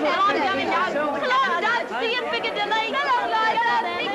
I'm going now. Come on, don't see you Piccadilly. Come on, later. Be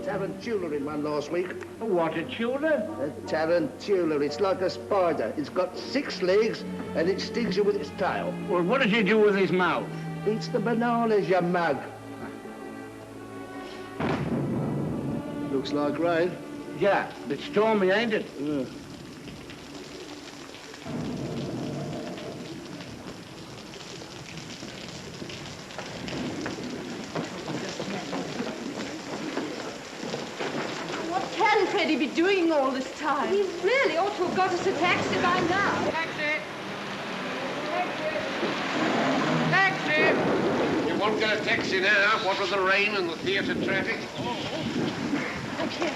tarantula in one last week. What, a tulip? A tarantula. It's like a spider. It's got 6 legs and it stings you with its tail. Well, what does he do with his mouth? Eats the bananas, you mug. Looks like rain. Yeah, it's stormy, ain't it? Yeah. Freddie be doing all this time? He really ought to have got us a taxi by now. Taxi! Taxi! Taxi! You won't get a taxi now, what with the rain and the theatre traffic. Okay.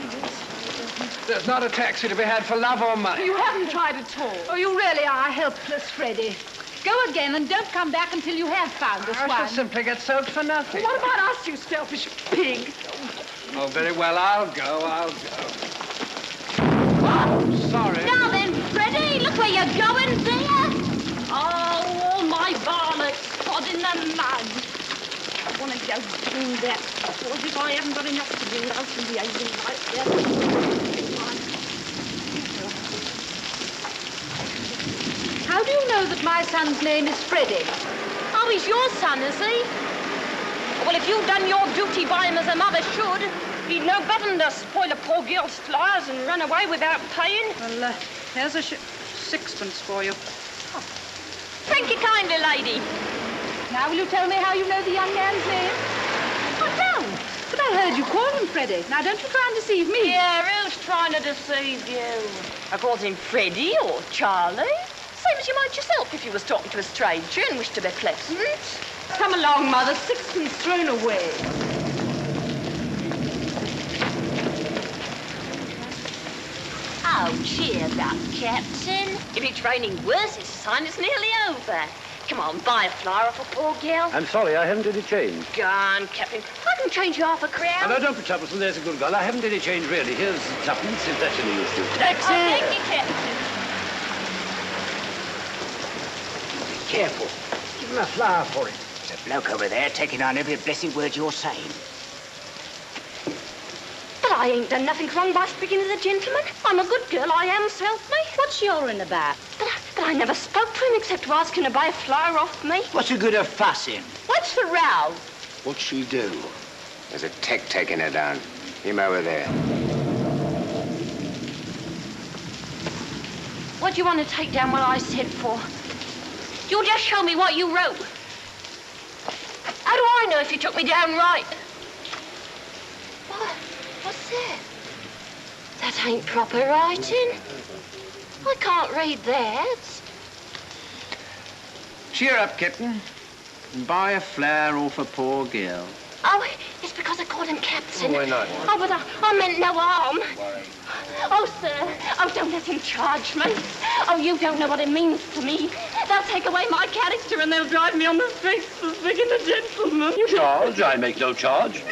There's not a taxi to be had for love or money. You haven't tried at all. Oh, you really are helpless, Freddie. Go again and don't come back until you have found this one. I shall simply get soaked for nothing. What about us, you selfish pig? Oh, very well, I'll go. Oh, sorry. Now then, Freddie, look where you're going there. Oh, all my varlets trod in the mud. I want to go do that. As if I haven't got enough to do out in the angel like that. How do you know that my son's name is Freddie? Oh, he's your son, is he? Well, if you've done your duty by him as a mother should, he'd no better than to spoil a poor girl's flowers and run away without paying. Well, here's a sixpence for you. Oh. Thank you kindly, lady. Now, will you tell me how you know the young man's name? I don't. But I heard you call him Freddie. Now, don't you try and deceive me. Yeah, who's trying to deceive you? I called him Freddie or Charlie. Same as you might yourself if you was talking to a stranger and wished to be pleasant. Come along, Mother. Sixpence thrown away. Oh, cheer up, Captain. If it's raining worse, it's a sign it's nearly over. Come on, buy a flower off a poor girl. I'm sorry, I haven't any change. Go on, Captain. I can change you half a crown. No, don't put tuppence, and there's a good girl. I haven't any change, really. Here's tuppence, if that's any use to you. That's it. Thank you, Captain. Be careful. Give him a flower for it. There's a bloke over there taking on every blessed word you're saying. But I ain't done nothing wrong by speaking to the gentleman. I'm a good girl, I am, so help me. What's your in about? But I never spoke to him except to ask him to buy a flower off me. What's the good of fussing? What's the row? What'd she do? There's a tech taking her down. Him over there. What do you want to take down what I said for? You'll just show me what you wrote. How do I know if you took me down right? What? What's that? That ain't proper writing. I can't read that. Cheer up, Captain. And buy a flower off a poor girl. Oh, it's because I called him Captain. Oh, why not? Oh, but I meant no harm. Oh, sir. Oh, don't let him charge me. Oh, you don't know what it means to me. They'll take away my character and they'll drive me on the streets for speaking to gentlemen. Charge? I make no charge.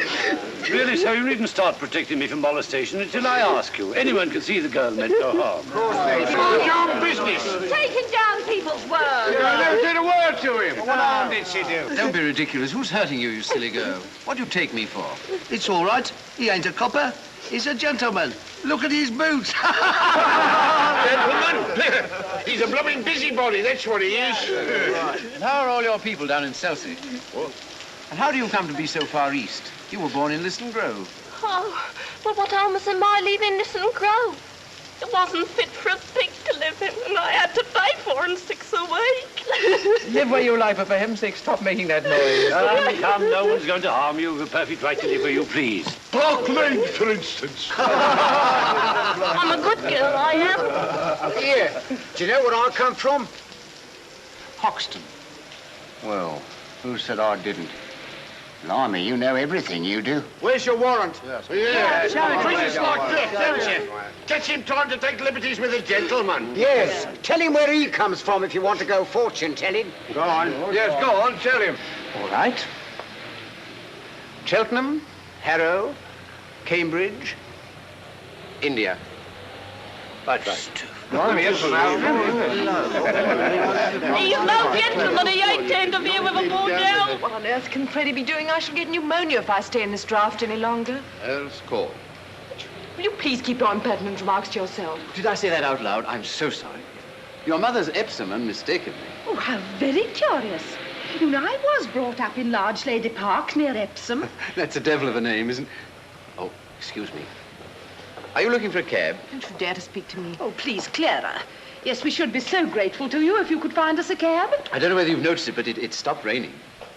Really, sir, you needn't start protecting me from molestation until I ask you. Anyone can see the girl meant no harm. Of course they do. It's your business. Taking down people's words. I never said a word to him. What harm did she do? Don't be ridiculous. Who's hurting you, you silly girl? What do you take me for? It's all right. He ain't a copper. He's a gentleman. Look at his boots. Gentlemen, he's a blooming busybody, that's what he is. And how are all your people down in Chelsea? And how do you come to be so far east? You were born in Liston Grove. Oh, well, what harm was in my leaving Liston Grove? It wasn't fit for a pig to live in, and I had to pay 4 and 6 a week. Live where you like, but for heaven's sake, stop making that noise. Come, no one's going to harm you. You've a perfect right to live where you please. Park Lane, for instance. I'm a good girl, I am. Here, do you know where I come from? Hoxton. Well, who said I didn't? Blimey, you know everything, you do. Where's your warrant? Yeah. Treat us like this, don't you? Catch him time to take liberties with a gentleman. Yes, tell him where he comes from if you want to go fortune-telling. Go on. Yes, go on, tell him. All right. Cheltenham, Harrow, Cambridge, India. Right. Blimey, yes, for now. He's no gentleman. He ain't to interfere with a bordel. What on earth can Freddie be doing? I shall get pneumonia if I stay in this draft any longer. Else call. Will you please keep your impertinent remarks to yourself? Did I say that out loud? I'm so sorry. Your mother's Epsom, unmistakably. Oh, how very curious. You know, I was brought up in Large Lady Park near Epsom. That's a devil of a name, isn't it? Oh, excuse me. Are you looking for a cab? Don't you dare to speak to me. Oh, please, Clara. Yes, we should be so grateful to you if you could find us a cab. I don't know whether you've noticed it, but it stopped raining.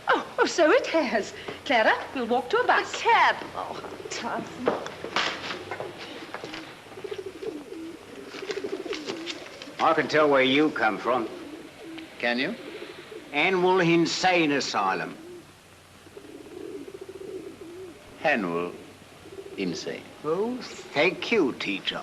Oh, so it has. Clara, we'll walk to a bus. A cab. Oh, I can tell where you come from. Can you? Annual Insane Asylum. Annual Insane. Oh, thank you, teacher.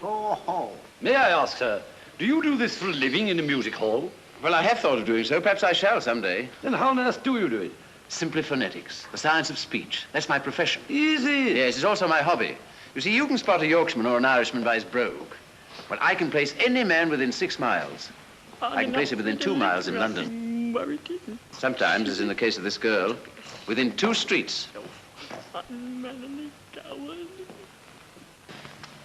Ho. May I ask, sir, do you do this for a living in a music hall? Well, I have thought of doing so. Perhaps I shall someday. Then how on earth do you do it? Simply phonetics, the science of speech. That's my profession. Is it? Yes, it's also my hobby. You see, you can spot a Yorkshireman or an Irishman by his brogue. Well, I can place any man within 6 miles. I can place him within 2 miles in London. Sometimes, as in the case of this girl, within 2 streets.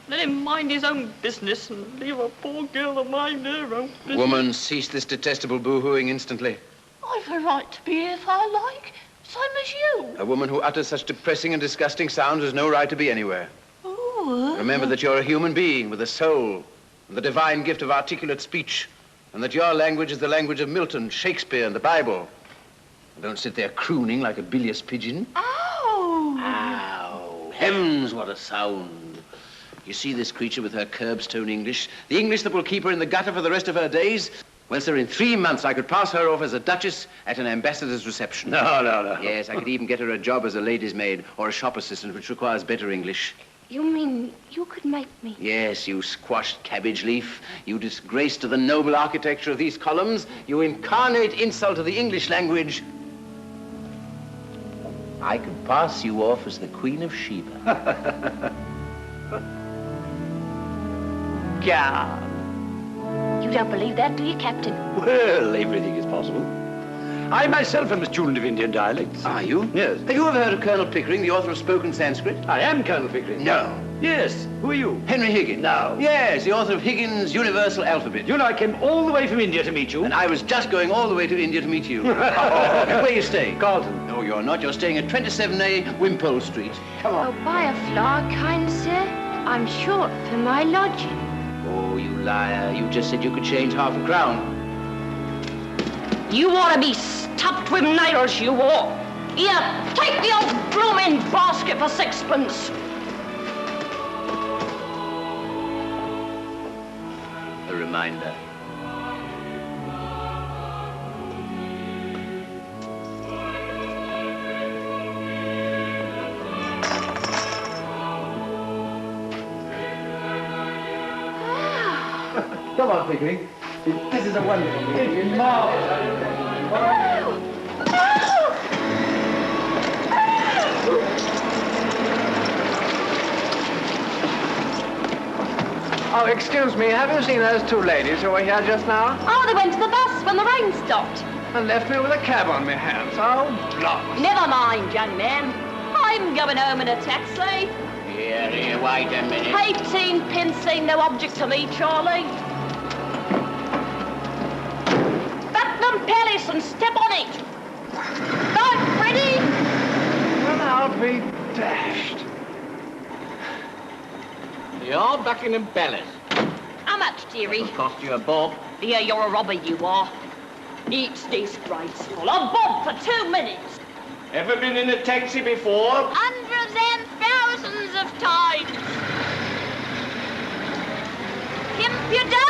Let him mind his own business and leave a poor girl to mind her own business. Woman, cease this detestable boo-hooing instantly. I've a right to be here if I like, same as you. A woman who utters such depressing and disgusting sounds has no right to be anywhere. Oh, Remember that you're a human being with a soul and the divine gift of articulate speech, and that your language is the language of Milton, Shakespeare, and the Bible. And don't sit there crooning like a bilious pigeon. Ow! Ow! Heavens, what a sound. You see this creature with her curbstone English? The English that will keep her in the gutter for the rest of her days? Well, sir, in 3 months I could pass her off as a duchess at an ambassador's reception. No. Yes, I could even get her a job as a lady's maid or a shop assistant, which requires better English. You mean you could make me? Yes, you squashed cabbage leaf. You disgrace to the noble architecture of these columns. You incarnate insult to the English language. I could pass you off as the Queen of Sheba. Yeah. You don't believe that, do you, Captain? Well, everything is possible. I myself am a student of Indian dialects. Are you? Yes. Have you ever heard of Colonel Pickering, the author of Spoken Sanskrit? I am Colonel Pickering. No. Yes. Who are you? Henry Higgins. No. Yes, the author of Higgins' Universal Alphabet. You know, I came all the way from India to meet you. And I was just going all the way to India to meet you. Where are you staying? Carlton. No, you're not. You're staying at 27A Wimpole Street. Come on. Oh, by a flower, kind sir. I'm short for my lodging. Oh, you liar. You just said you could change ½ a crown. You ought to be stuffed with nails, you ought. Here, take the old blooming basket for 6pence. A reminder. Come on, Pickering. This is a wonderful thing. It's marvelous. Oh, excuse me, have you seen those two ladies who were here just now? Oh, they went to the bus when the rain stopped. And left me with a cab on my hands. Oh, blast. Never mind, young man. I'm going home in a taxi. Here, wait a minute. 18 pence ain't no object to me, Charlie. Buckingham Palace and step on it. Right, Freddie? Well, I'll be dashed. You're Buckingham Palace. How much, dearie? It'll cost you a bob. Yeah, you're a robber, you are. It's disgraceful. A bob for 2 minutes. Ever been in a taxi before? Hundreds and thousands of times. Impudence!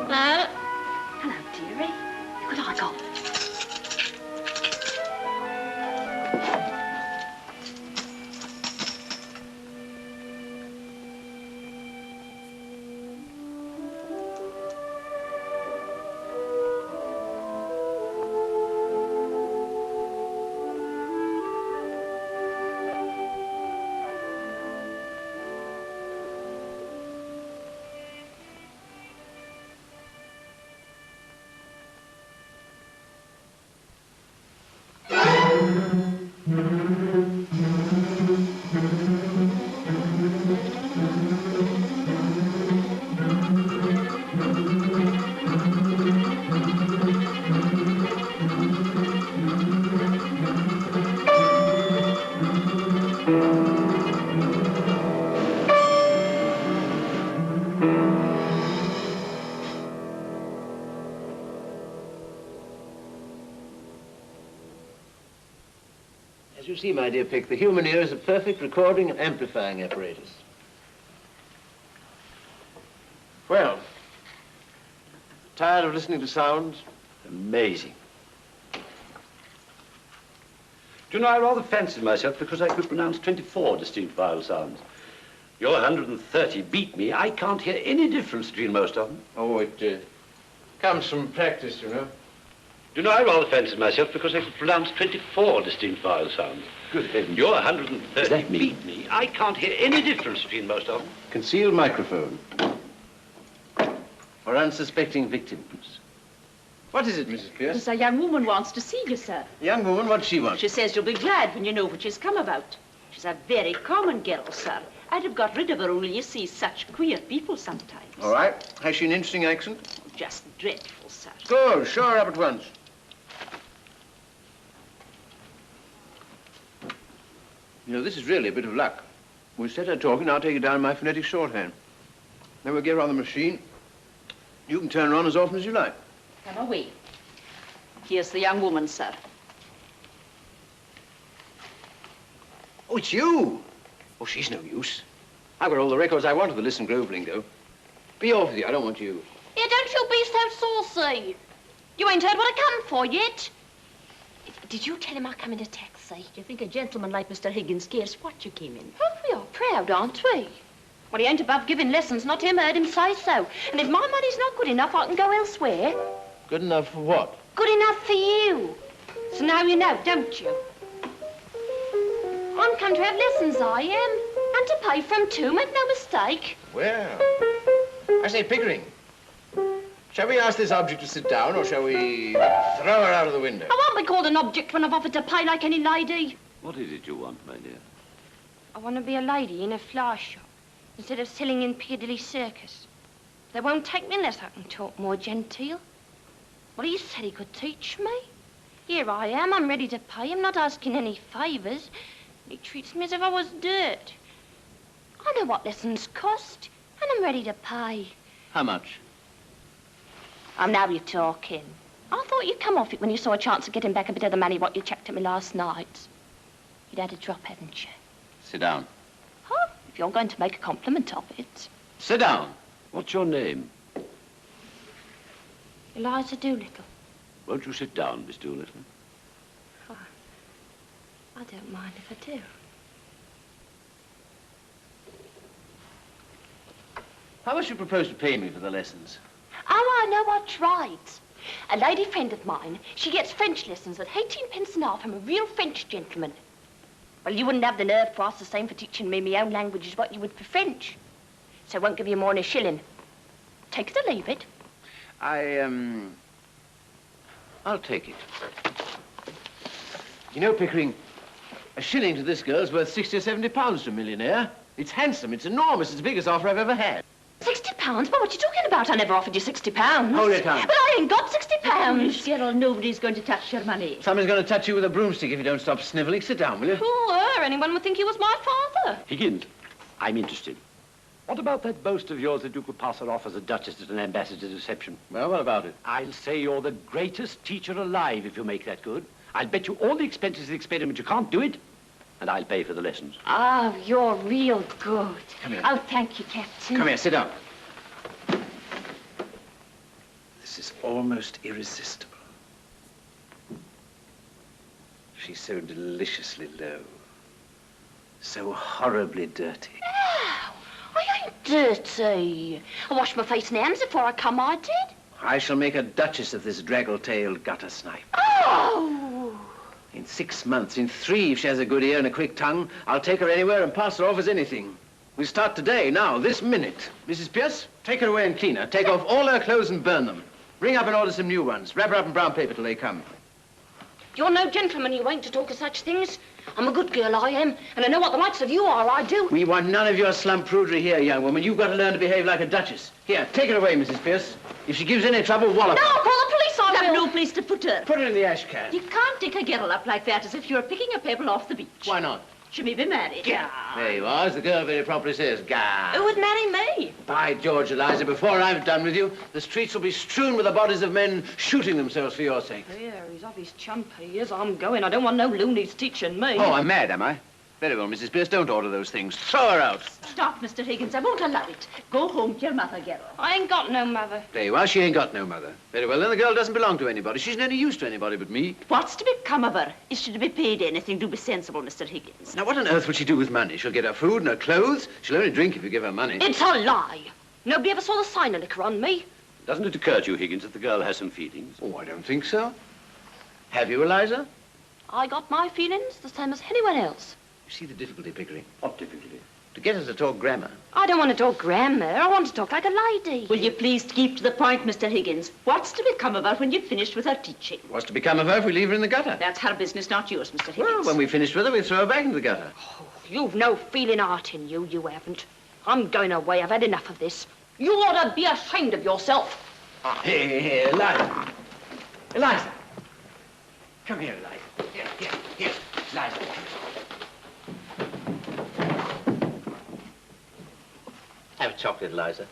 No. Hello, dearie. Good I got. As you see, my dear Pick, the human ear is a perfect recording and amplifying apparatus. Well, tired of listening to sounds? Amazing. Do you know, I rather fancied myself because I could pronounce 24 distinct vowel sounds. Your 130 beat me. I can't hear any difference between most of them. Oh, it comes from practice, you know. Do you know, I rather fancied myself because I could pronounce 24 distinct vowel sounds. Good heavens. Your 130 beat me. I can't hear any difference between most of them. Concealed microphone. For unsuspecting victims. What is it, Mrs. Pierce? Yes, a young woman wants to see you, sir. Young woman, what does she want? She says you'll be glad when you know what she's come about. She's a very common girl, sir. I'd have got rid of her, only you see such queer people sometimes. All right. Has she an interesting accent? Just dreadful, sir. Good. Show her up at once. You know, this is really a bit of luck. We'll set her talking, I'll take her down my phonetic shorthand. Then we'll get her on the machine. You can turn her on as often as you like. Come away. Here's the young woman, sir. Oh, it's you. Oh, she's no use. I've got all the records I want of the Listen Grove lingo. Be off with you, I don't want you. Yeah, don't you be so saucy. You ain't heard what I come for yet. Did you tell him I come in a taxi? Do you think a gentleman like Mr. Higgins cares what you came in? Oh, we are proud, aren't we? Well, he ain't above giving lessons, not him, heard him say so. And if my money's not good enough, I can go elsewhere. Good enough for what? Good enough for you. So now you know, don't you? I'm come to have lessons, I am. And to pay for 'em too, make no mistake. Well, I say, Pickering, shall we ask this object to sit down, or shall we throw her out of the window? I won't be called an object when I've offered to pay like any lady. What is it you want, my dear? I want to be a lady in a flower shop instead of selling in Piccadilly Circus. They won't take me unless I can talk more genteel. Well, he said he could teach me. Here I am, I'm ready to pay him, not asking any favours. He treats me as if I was dirt. I know what lessons cost, and I'm ready to pay. How much? Oh, now you're talking. I thought you'd come off it when you saw a chance of getting back a bit of the money what you chucked at me last night. You'd had a drop, hadn't you? Sit down. Huh? If you're going to make a compliment of it. Sit down. What's your name? Eliza Doolittle. Won't you sit down, Miss Doolittle? Oh, I don't mind if I do. How much do you propose to pay me for the lessons? Oh, I know what's right. A lady friend of mine, she gets French lessons at 18 pence an hour from a real French gentleman. Well, you wouldn't have the nerve to ask the same for teaching me my own language as what you would for French. So I won't give you more than a shilling. Take it or leave it. I'll take it. You know, Pickering, a shilling to this girl's worth 60 or 70 pounds to a millionaire. It's handsome, it's enormous, it's the biggest offer I've ever had. 60 pounds? But what are you talking about? I never offered you 60 pounds. Hold your tongue. But I ain't got 60 pounds. Miss Gerald, nobody's going to touch your money. Someone's going to touch you with a broomstick if you don't stop sniveling. Sit down, will you? Poor, anyone would think he was my father. Higgins, I'm interested. What about that boast of yours that you could pass her off as a duchess at an ambassador's reception? Well, what about it? I'll say you're the greatest teacher alive if you make that good. I'll bet you all the expenses of the experiment you can't do it, and I'll pay for the lessons. Oh, you're real good. Come here. Oh, thank you, Captain. Come here, sit down. This is almost irresistible. She's so deliciously low. So horribly dirty. No, I ain't dirty. I washed my face and hands before I come, I did. I shall make a duchess of this draggle-tailed gutter snipe. Oh! In 6 months, in 3, if she has a good ear and a quick tongue, I'll take her anywhere and pass her off as anything. We start today, now, this minute. Mrs. Pierce, take her away and clean her. Take off all her clothes and burn them. Ring up and order some new ones. Wrap her up in brown paper till they come. You're no gentleman, you ain't, to talk of such things. I'm a good girl, I am, and I know what the likes of you are, I do. We want none of your slump prudery here, young woman. You've got to learn to behave like a duchess. Here, take her away, Mrs. Pierce. If she gives any trouble, wallop No, her. I'll call the police, I Have will. no place to put her. Put her in the ash can. You can't take a girl up like that as if you were picking a pebble off the beach. Why not? She may be married. There you are, as the girl very properly says. Gah. Who would marry me? By George, Eliza, before I've done with you, the streets will be strewn with the bodies of men shooting themselves for your sake. Here, he's off his chump, he is. I'm going. I don't want no loonies teaching me. Oh, I'm mad, am I? Very well, Mrs. Pierce, don't order those things. Throw her out. Stop, Mr. Higgins. I won't allow it. Go home to your mother, Gerald. I ain't got no mother. There you are, she ain't got no mother. Very well, then the girl doesn't belong to anybody. She's no use to anybody but me. What's to become of her? Is she to be paid anything? Do be sensible, Mr. Higgins. Now, what on earth will she do with money? She'll get her food and her clothes. She'll only drink if you give her money. It's a lie. Nobody ever saw the sign of liquor on me. Doesn't it occur to you, Higgins, that the girl has some feelings? Oh, I don't think so. Have you, Eliza? I got my feelings the same as anyone else. You see the difficulty, Pickering? What difficulty? To get her to talk grammar. I don't want to talk grammar. I want to talk like a lady. Will you please keep to the point, Mr. Higgins? What's to become of her when you've finished with her teaching? What's to become of her if we leave her in the gutter? That's her business, not yours, Mr. Higgins. Well, when we've finished with her, we throw her back into the gutter. Oh, you've no feeling art in you, you haven't. I'm going away. I've had enough of this. You ought to be ashamed of yourself. Here, Eliza. Eliza. Come here, Eliza. Here, Eliza. Have a chocolate, Eliza.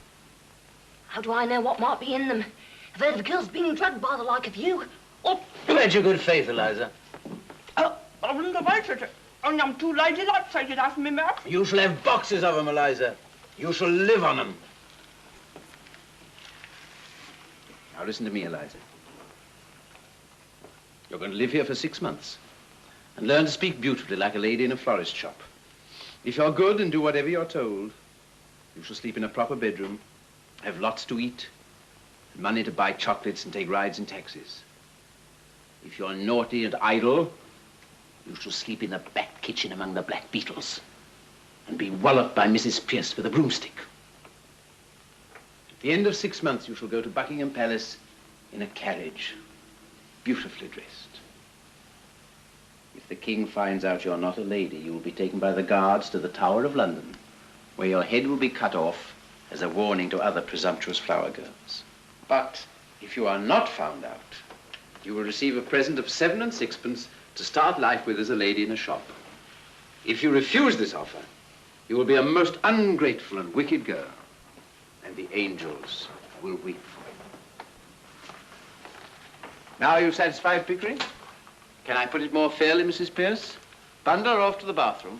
How do I know what might be in them? I've heard of girls being drugged by the like of you. Oh, Where's your good faith, Eliza? I wouldn't have answered it. Only I'm too lazy like to take it out of me mouth. You shall have boxes of them, Eliza. You shall live on them. Now listen to me, Eliza. You're going to live here for 6 months and learn to speak beautifully like a lady in a florist shop. If you're good and do whatever you're told, you shall sleep in a proper bedroom, have lots to eat, and money to buy chocolates and take rides in taxis. If you're naughty and idle, you shall sleep in the back kitchen among the black beetles and be walloped by Mrs. Pierce with a broomstick. At the end of 6 months, you shall go to Buckingham Palace in a carriage, beautifully dressed. If the king finds out you're not a lady, you will be taken by the guards to the Tower of London, where your head will be cut off as a warning to other presumptuous flower girls. But if you are not found out, you will receive a present of 7 and 6pence to start life with as a lady in a shop. If you refuse this offer, you will be a most ungrateful and wicked girl, and the angels will weep for you. Now are you satisfied, Pickering? Can I put it more fairly, Mrs. Pierce? Bundle her off to the bathroom.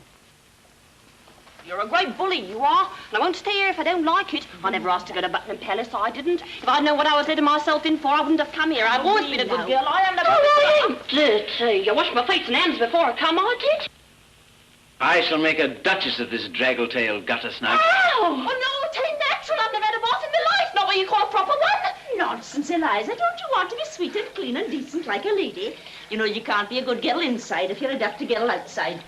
You're a great bully, you are. And I won't stay here if I don't like it. I never asked to go to Buckingham Palace, I didn't. If I'd known what I was letting myself in for, I wouldn't have come here. I've always been a good girl. I am never... Oh, I'm dirty. I washed my face and hands before I come, I did. I shall make a duchess of this draggle-tailed gutter snipe. Oh! Oh, no, 'tain't natural. I've never what you call a proper one? Nonsense, Eliza. Don't you want to be sweet and clean and decent like a lady? You know, you can't be a good girl inside if you're a dirty girl outside.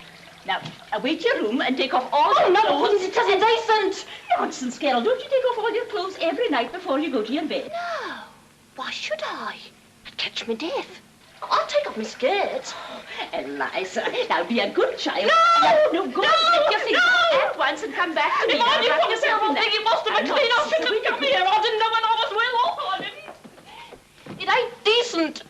Now, away to your room and take off all your clothes. It isn't decent. Nonsense, girl. Don't you take off all your clothes every night before you go to your bed? No. Why should I? I'd catch my death. I'll take off my skirt. Eliza, now be a good child. No, go and take your things at once and come back to me. If I knew for myself, I think it must have been clean. I shouldn't have come here. I didn't know when I was well off. I didn't. It ain't decent.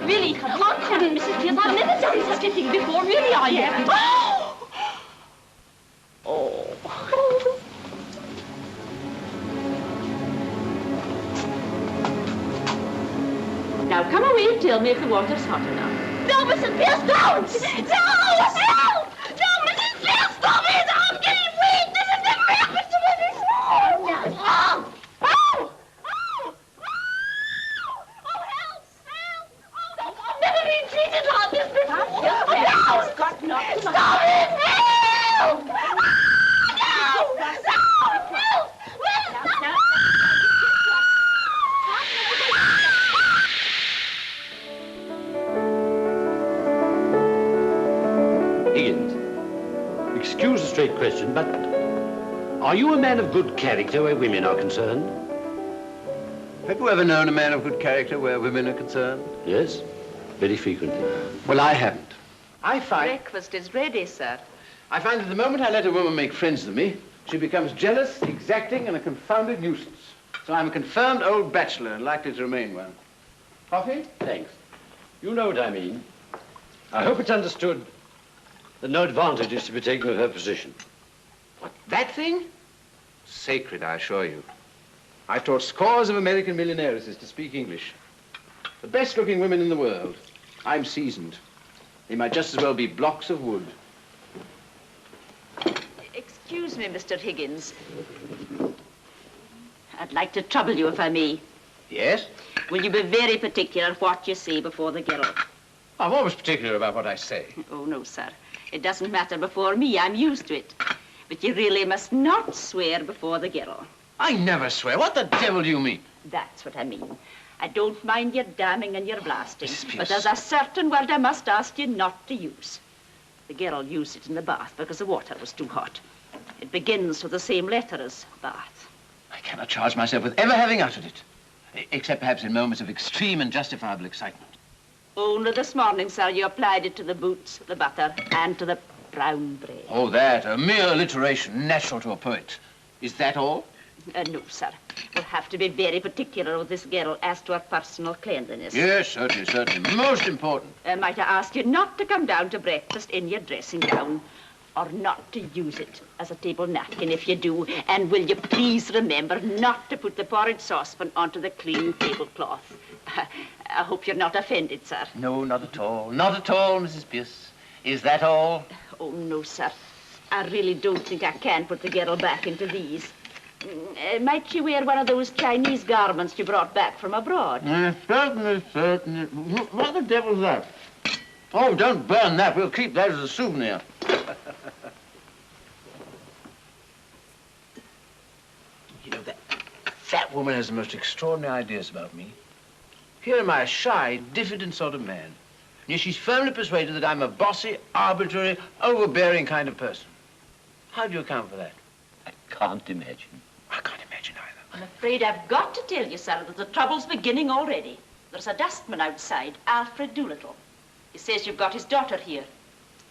Really, I couldn't, Mrs. Pierce. I've never done such a thing before. Really, I haven't. Oh. Now come away and tell me if the water's hot enough. No, Mrs. Pierce, don't! No! No, Mrs. Pierce, stop it! I'm getting weak! This is never happened to me before! Oh! Oh! I've never been treated like this before! It's got knocked. Stop it! Help! No! Higgins, excuse a straight question, but are you a man of good character where women are concerned? Have you ever known a man of good character where women are concerned? Yes, very frequently. Well, I haven't. I find Breakfast is ready, sir. that the moment I let a woman make friends with me, she becomes jealous, exacting, and a confounded nuisance. So I'm a confirmed old bachelor and likely to remain one. Coffee? Thanks. You know what I mean. I hope it's understood that no advantage is to be taken of her position. What, that thing? Sacred, I assure you. I've taught scores of American millionairesses to speak English. The best-looking women in the world. I'm seasoned. They might just as well be blocks of wood. Excuse me, Mr. Higgins. I'd like to trouble you if I may. Yes? Will you be very particular what you say before the girl? I'm always particular about what I say. Oh, no, sir. It doesn't matter before me. I'm used to it. But you really must not swear before the girl. I never swear. What the devil do you mean? That's what I mean. I don't mind your damning and your blasting, Mrs. Pierce. but there's a certain word I must ask you not to use. The girl used it in the bath because the water was too hot. It begins with the same letter as bath. I cannot charge myself with ever having uttered it. Except perhaps in moments of extreme and justifiable excitement. Only this morning, sir, you applied it to the boots, the butter, and to the brown bread. Oh, that, a mere alliteration, natural to a poet. Is that all? No, sir. We'll have to be very particular with this girl as to her personal cleanliness. Yes, certainly, certainly. Most important. Might I ask you not to come down to breakfast in your dressing gown, or not to use it as a table napkin if you do, and will you please remember not to put the porridge saucepan onto the clean tablecloth. I hope you're not offended, sir. No, not at all. Not at all, Mrs. Pierce. Is that all? Oh, no, sir. I really don't think I can put the girl back into these. Might she wear one of those Chinese garments you brought back from abroad? Certainly, certainly. What the devil's that? Oh, don't burn that. We'll keep that as a souvenir. You know, that woman has the most extraordinary ideas about me. Here am I, a shy, diffident sort of man. Yet she's firmly persuaded that I'm a bossy, arbitrary, overbearing kind of person. How do you account for that? I can't imagine. I can't imagine either. I'm afraid I've got to tell you, sir, that the trouble's beginning already. There's a dustman outside, Alfred Doolittle. He says you've got his daughter here.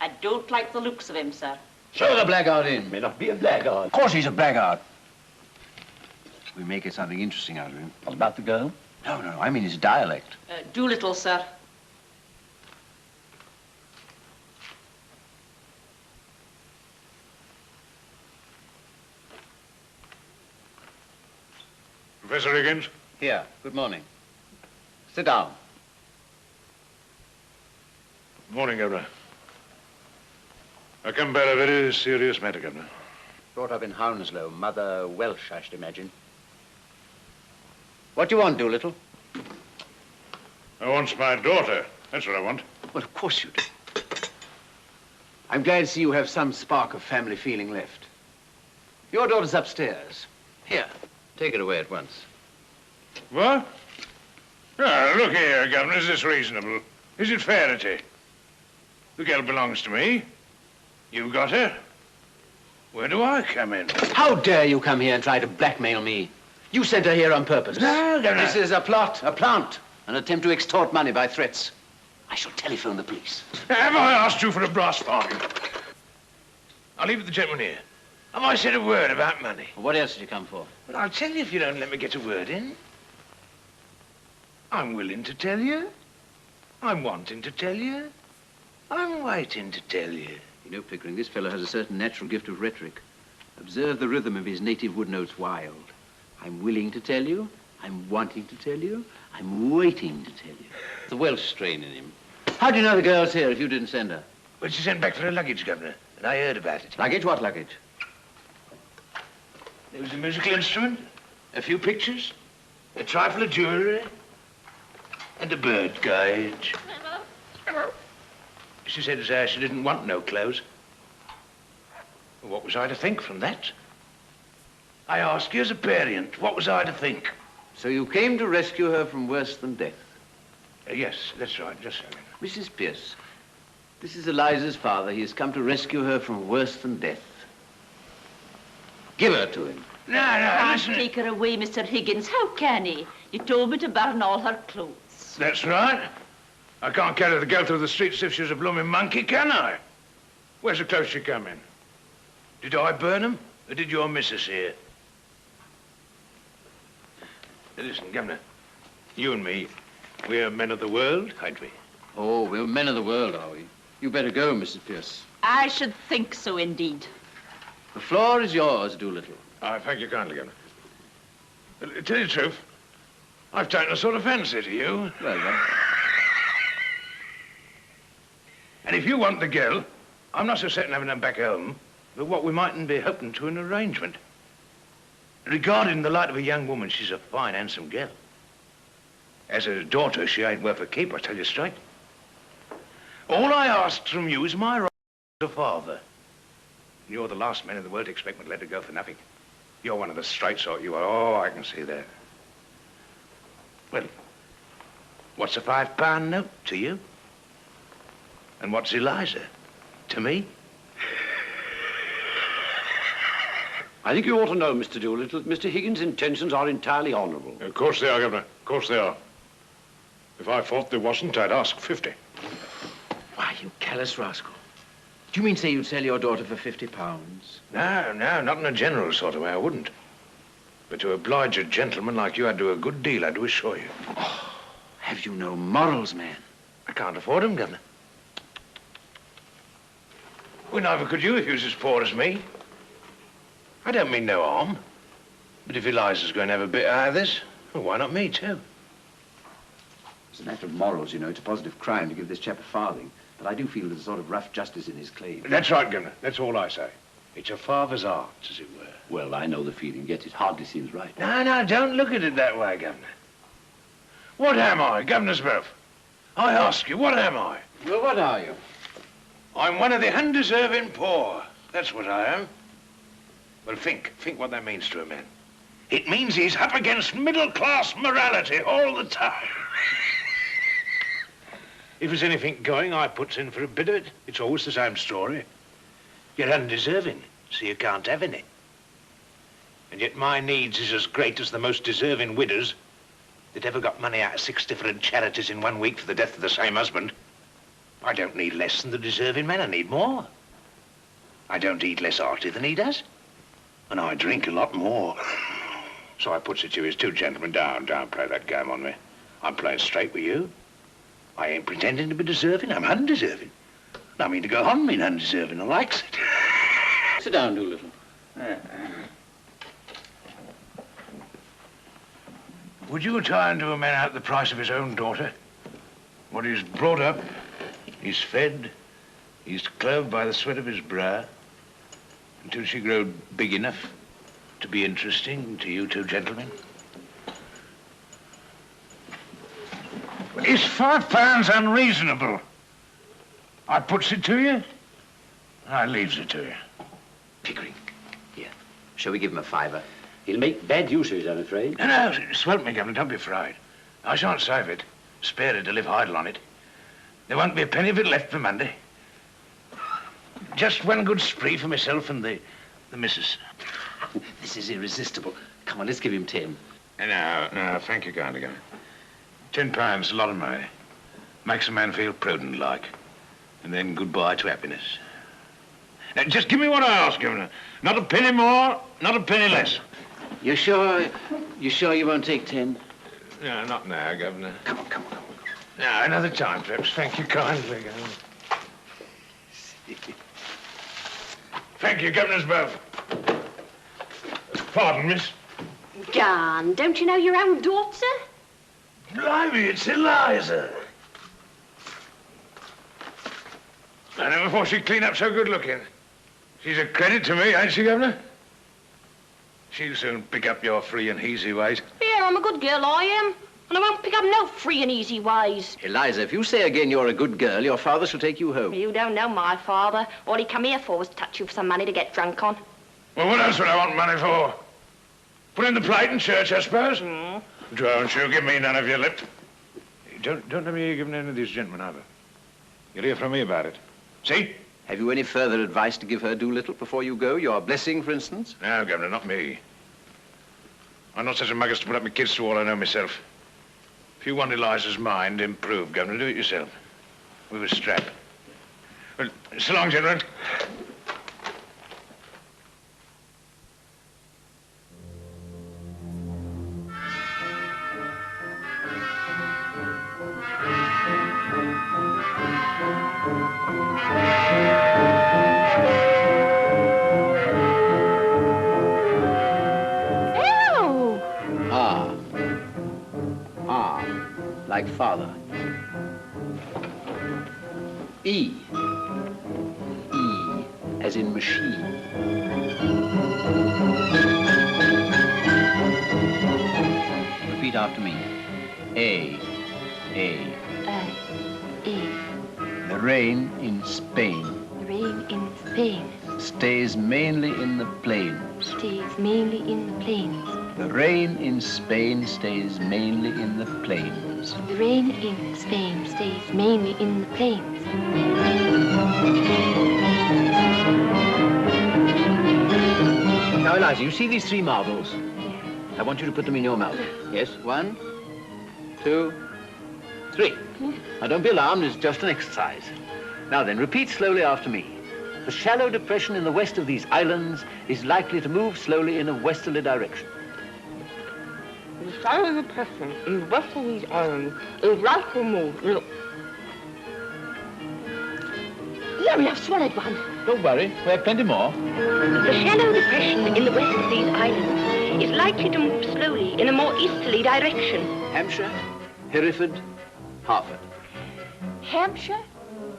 I don't like the looks of him, sir. Show the blackguard in. May not be a blackguard. Of course he's a blackguard. We may get something interesting out of him. What about the girl? No, I mean his dialect. Doolittle, sir. Professor Higgins? Here. Good morning. Sit down. Morning, Governor. I come about a very serious matter, Governor. Brought up in Hounslow. Mother Welsh, I should imagine. What do you want, Doolittle? I want my daughter. That's what I want. Well, of course you do. I'm glad to see you have some spark of family feeling left. Your daughter's upstairs. Here, take it away at once. What? Oh, look here, Governor. Is this reasonable? Is it fair to you? The girl belongs to me. You got her. Where do I come in? How dare you come here and try to blackmail me? You sent her here on purpose. No, Governor. This is a plot, a plant, an attempt to extort money by threats. I shall telephone the police. Have I asked you for a brass fine? I'll leave it to the gentleman here. Have I said a word about money? Well, what else did you come for? But I'll tell you if you don't let me get a word in. I'm willing to tell you. I'm wanting to tell you. I'm waiting to tell you. You know, Pickering, this fellow has a certain natural gift of rhetoric. Observe the rhythm of his native wood notes wild. I'm willing to tell you. I'm wanting to tell you. I'm waiting to tell you. The Welsh strain in him. How do you know the girl's here if you didn't send her? Well, she sent back for her luggage, Governor, and I heard about it. Luggage? What luggage? There was a musical instrument, a few pictures, a trifle of jewelry, and a bird cage. She said she didn't want no clothes. Well, what was I to think from that? I ask you as a parent, what was I to think? So you came to rescue her from worse than death? Yes, that's right, just so. Mrs. Pierce, this is Eliza's father. He has come to rescue her from worse than death. Give her to him. No, Can't listen. take her away, Mr. Higgins. How can he? You told me to burn all her clothes. That's right. I can't carry the girl through the streets as if she was a blooming monkey, can I? Where's the clothes she come in? Did I burn them, or did your missus here? Listen, Governor, you and me, we're men of the world, ain't we? Oh, we're men of the world, are we? You better go, Mrs. Pierce. I should think so, indeed. The floor is yours, Doolittle. I thank you kindly, Governor. To tell you the truth, I've taken a sort of fancy to you. Well, then. And if you want the girl, I'm not so certain having them back home, but what we mightn't be hoping to an arrangement. Regarded in the light of a young woman, she's a fine, handsome girl. As a daughter, she ain't worth a keep, I tell you straight. All I ask from you is my right as a father. And you're the last man in the world to expect me to let her go for nothing. You're one of the straight sort, you are. Oh, I can see that. Well, what's a £5 note to you? And what's Eliza to me? I think you ought to know, Mr. Doolittle, that Mr. Higgins' intentions are entirely honourable. Of course they are, Governor. Of course they are. If I thought there wasn't, I'd ask 50. Why, you callous rascal. Do you mean to say you'd sell your daughter for £50? No, not in a general sort of way, I wouldn't. But to oblige a gentleman like you, I'd do a good deal, I do assure you. Oh, have you no morals, man? I can't afford them, Governor. Well, neither could you if you was as poor as me. I don't mean no harm. But if Eliza's going to have a bit out of this, well, why not me, too? It's a matter of morals, you know. It's a positive crime to give this chap a farthing. But I do feel there's a sort of rough justice in his claim. That's right, Governor. That's all I say. It's a father's art, as it were. Well, I know the feeling, yet it hardly seems right. No, don't look at it that way, Governor. What am I, Governor's Buff? I ask you, what am I? Well, what are you? I'm one of the undeserving poor. That's what I am. Well, think what that means to a man. It means he's up against middle-class morality all the time. If there's anything going, I puts in for a bit of it. It's always the same story. You're undeserving, so you can't have any. And yet my needs is as great as the most deserving widows that ever got money out of 6 different charities in 1 week for the death of the same husband. I don't need less than the deserving man, I need more. I don't eat less hearty than he does. And I drink a lot more. So I puts it to you as two gentlemen, don't play that game on me. I'm playing straight with you. I ain't pretending to be deserving, I'm undeserving. And I mean to go on being undeserving, I likes it. Sit down, Doolittle. Would you try and do a man out the price of his own daughter? What he's brought up, he's fed, he's clothed by the sweat of his brow, until she grow big enough to be interesting to you two gentlemen? Is £5 unreasonable? I puts it to you, I leaves it to you. Pickering, here. Shall we give him a fiver? He'll make bad use of it, I'm afraid. No, swelp me, Governor, don't be frightened. I shan't save it. Spare it to live idle on it. There won't be a penny of it left for Monday. Just one good spree for myself and the missus. This is irresistible. Come on, let's give him 10. No, thank you kindly, Governor. £10, a lot of money. Makes a man feel prudent-like. And then goodbye to happiness. Now, just give me what I ask, Governor. Not a penny more, not a penny less. You sure you won't take 10? No, not now, Governor. Come on. No, another time, perhaps. Thank you kindly, Governor. Thank you, Governors both. Pardon, miss. Gone. Don't you know your own daughter? Blimey, it's Eliza. I never thought she'd clean up so good looking. She's a credit to me, ain't she, Governor? She'll soon pick up your free and easy ways. Yeah, I'm a good girl, I am. And I won't pick up no free and easy ways. Eliza, if you say again you're a good girl, your father shall take you home. You don't know my father. All he come here for was to touch you for some money to get drunk on. Well, what else would I want money for? Put in the plate in church, I suppose. Don't you give me none of your lip. Don't let me hear you giving any of these gentlemen either. You'll hear from me about it. See? Have you any further advice to give her, Doolittle, before you go? Your blessing, for instance? No, Governor, not me. I'm not such a mug as to put up my kids to all I know myself. If you want Eliza's mind improved, Governor, do it yourself. With a strap. Well, so long, gentlemen. Like father. E. E, as in machine. Repeat after me. A. E. The rain in Spain. The rain in Spain. Stays mainly in the plains. Stays mainly in the plains. The rain in Spain stays mainly in the plains. The rain in Spain stays mainly in the plains. Now, Eliza, you see these 3 marbles? I want you to put them in your mouth. Yes, 1, 2, 3. Now, don't be alarmed, it's just an exercise. Now then, repeat slowly after me. The shallow depression in the west of these islands is likely to move slowly in a westerly direction. The shallow depression in the west of these islands is likely to move. Look. Larry, I've swallowed one. Don't worry, we have plenty more. The shallow depression in the west of these islands is likely to move slowly in a more easterly direction. Hampshire, Hereford, Hartford. Hampshire,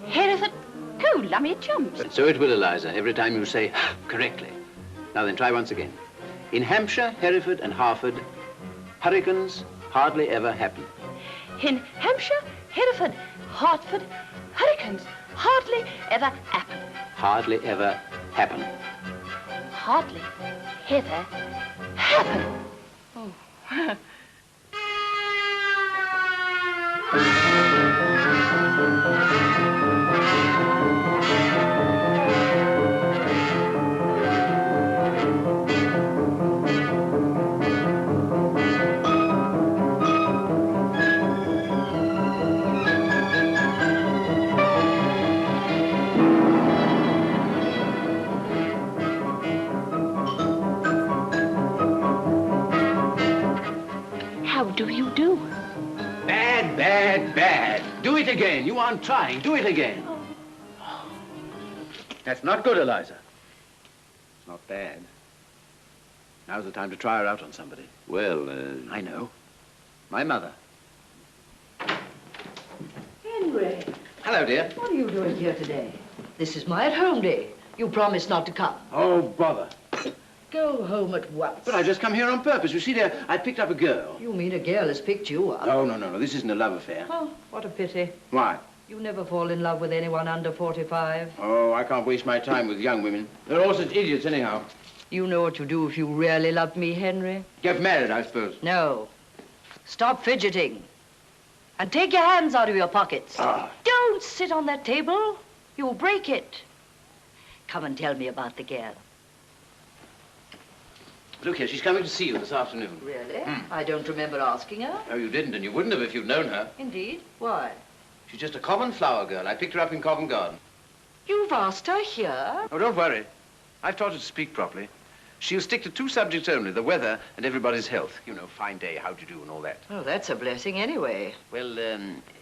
Hereford, cool, lummy chums. So it will, Eliza, every time you say correctly. Now then, try once again. In Hampshire, Hereford, and Hartford, hurricanes hardly ever happen. In Hampshire, Hereford, Hartford, hurricanes hardly ever happen. Hardly ever happen. Hardly ever happen. Oh. Bad. Do it again. You aren't trying. Do it again. That's not good, Eliza. It's not bad. Now's the time to try her out on somebody. Well, I know. My mother. Henry. Hello, dear. What are you doing here today? This is my at-home day. You promised not to come. Oh, bother. Go home at once. But I just come here on purpose. You see, dear, I picked up a girl. You mean a girl has picked you up? No. This isn't a love affair. Oh, what a pity. Why? You never fall in love with anyone under 45. Oh, I can't waste my time with young women. They're all such idiots anyhow. You know what you do if you really love me, Henry? Get married, I suppose. No. Stop fidgeting. And take your hands out of your pockets. Don't sit on that table. You'll break it. Come and tell me about the girl. Look here, she's coming to see you this afternoon. Really? I don't remember asking her. No, you didn't, and you wouldn't have if you'd known her. Indeed? Why? She's just a common flower girl. I picked her up in Covent Garden. You've asked her here? Oh, don't worry. I've taught her to speak properly. She'll stick to 2 subjects only, the weather and everybody's health. You know, fine day, how do you do, and all that. Oh, that's a blessing anyway. Well,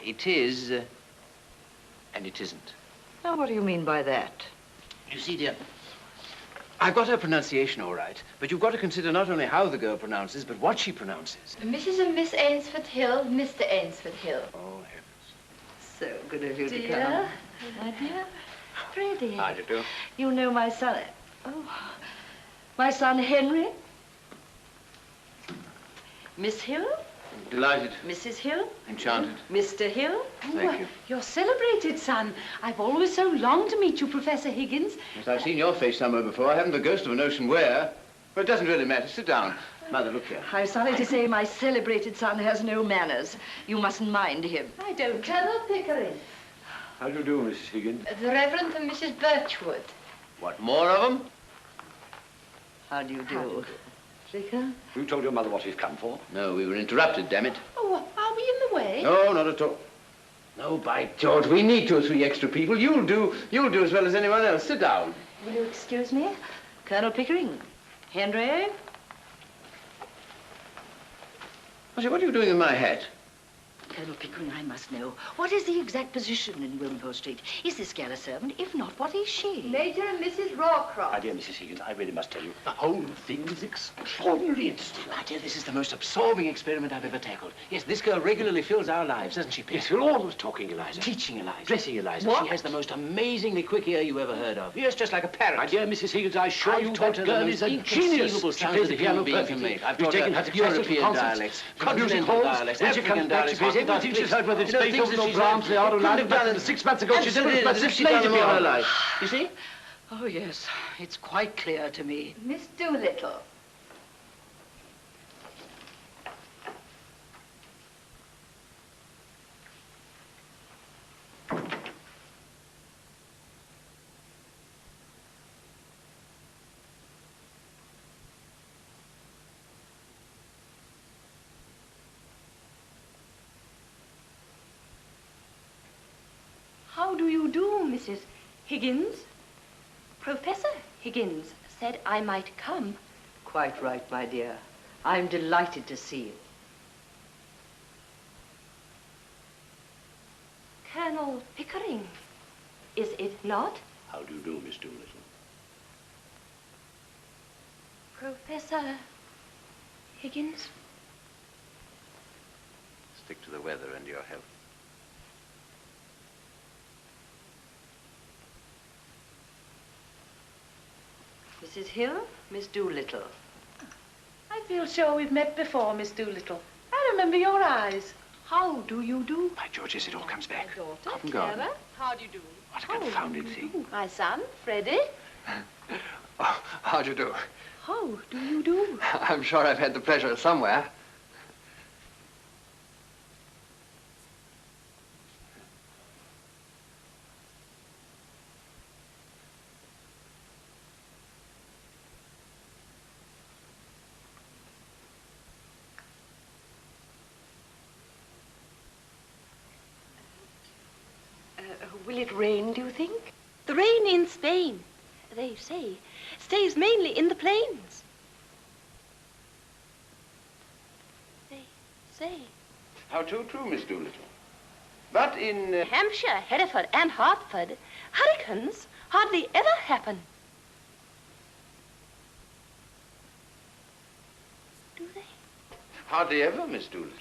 it is, and it isn't. Now, what do you mean by that? You see, dear, I've got her pronunciation all right, but you've got to consider not only how the girl pronounces, but what she pronounces. Mrs. and Miss Ainsford Hill, Mr. Ainsford Hill. Oh, heavens. So good of you to come. Dear, my dear, Freddie. How do you do? You know my son. Oh, my son Henry. Miss Hill. Delighted. Mrs. Hill. Enchanted. Mr. Hill. Thank you. You're celebrated, son. I've always so longed to meet you, Professor Higgins. Yes, I've seen your face somewhere before. I haven't the ghost of a notion where. But it doesn't really matter. Sit down. Mother, look here. I'm sorry to say my celebrated son has no manners. You mustn't mind him. I don't. Colonel Pickering. How do you do, Mrs. Higgins? The Reverend and Mrs. Birchwood. What, more of them? How do you do? Vicar? You told your mother what we've come for? No, we were interrupted, damn it. Oh, are we in the way? No, not at all. No, by George, we need 2 or 3 extra people. You'll do as well as anyone else. Sit down. Will you excuse me? Colonel Pickering. Henry? I say, what are you doing in my hat? Colonel Pickering, I must know. What is the exact position in Wilmcote Street? Is this gal a servant? If not, what is she? Major and Mrs. Rawcroft. My dear Mrs. Higgins, I really must tell you, the whole thing is extraordinarily interesting. My dear, this is the most absorbing experiment I've ever tackled. Yes, this girl regularly fills our lives, doesn't she, Pip? Yes, we're always talking, Eliza. Teaching Eliza. Dressing Eliza. She has the most amazingly quick ear you ever heard of. Yes, just like a parrot. My dear Mrs. Higgins, I assure I've you taught that her girl the is a most genius. inconceivable She sounds plays that the a piano human being can perfectly. make. I've We've taught taken her her to classical European concerts, dialects, cod music continental halls. dialects, When she African comes back, she dialects, plays everything she's heard, whether it's you know, things Beethoven or that she's Brahms, the Auto couldn't have done Line. 6 months ago, she did Absolutely, it, but as if just she'd played done the them all her piano. life. You see? Oh, yes. It's quite clear to me. Miss Doolittle. How do you do, Mrs. Higgins? Professor Higgins said I might come. Quite right, my dear. I'm delighted to see you. Colonel Pickering, is it not? How do you do, Miss Doolittle? Professor Higgins? Stick to the weather and your health. Mrs. Hill, Miss Doolittle. I feel sure we've met before, Miss Doolittle. I remember your eyes. How do you do? By George, yes, it all comes back. My daughter, Covent Garden. Clara. How do you do? What a confounded thing. My son, Freddie. Oh, how do you do? How do you do? I'm sure I've had the pleasure somewhere. Will it rain, do you think? The rain in Spain, they say, stays mainly in the plains. They say. How too true, Miss Doolittle. But in... Hampshire, Hereford, and Hartford, hurricanes hardly ever happen. Do they? Hardly ever, Miss Doolittle.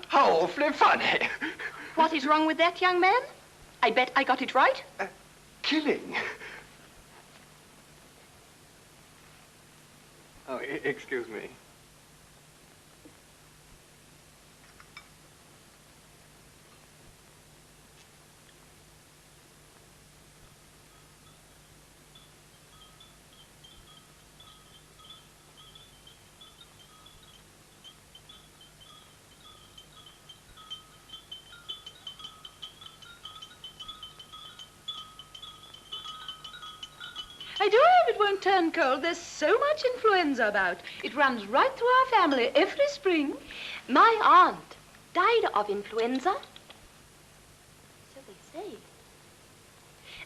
How awfully funny. What is wrong with that, young man? I bet I got it right. Killing. Oh, excuse me. I do hope it won't turn cold. There's so much influenza about. It runs right through our family every spring. My aunt died of influenza. So they say.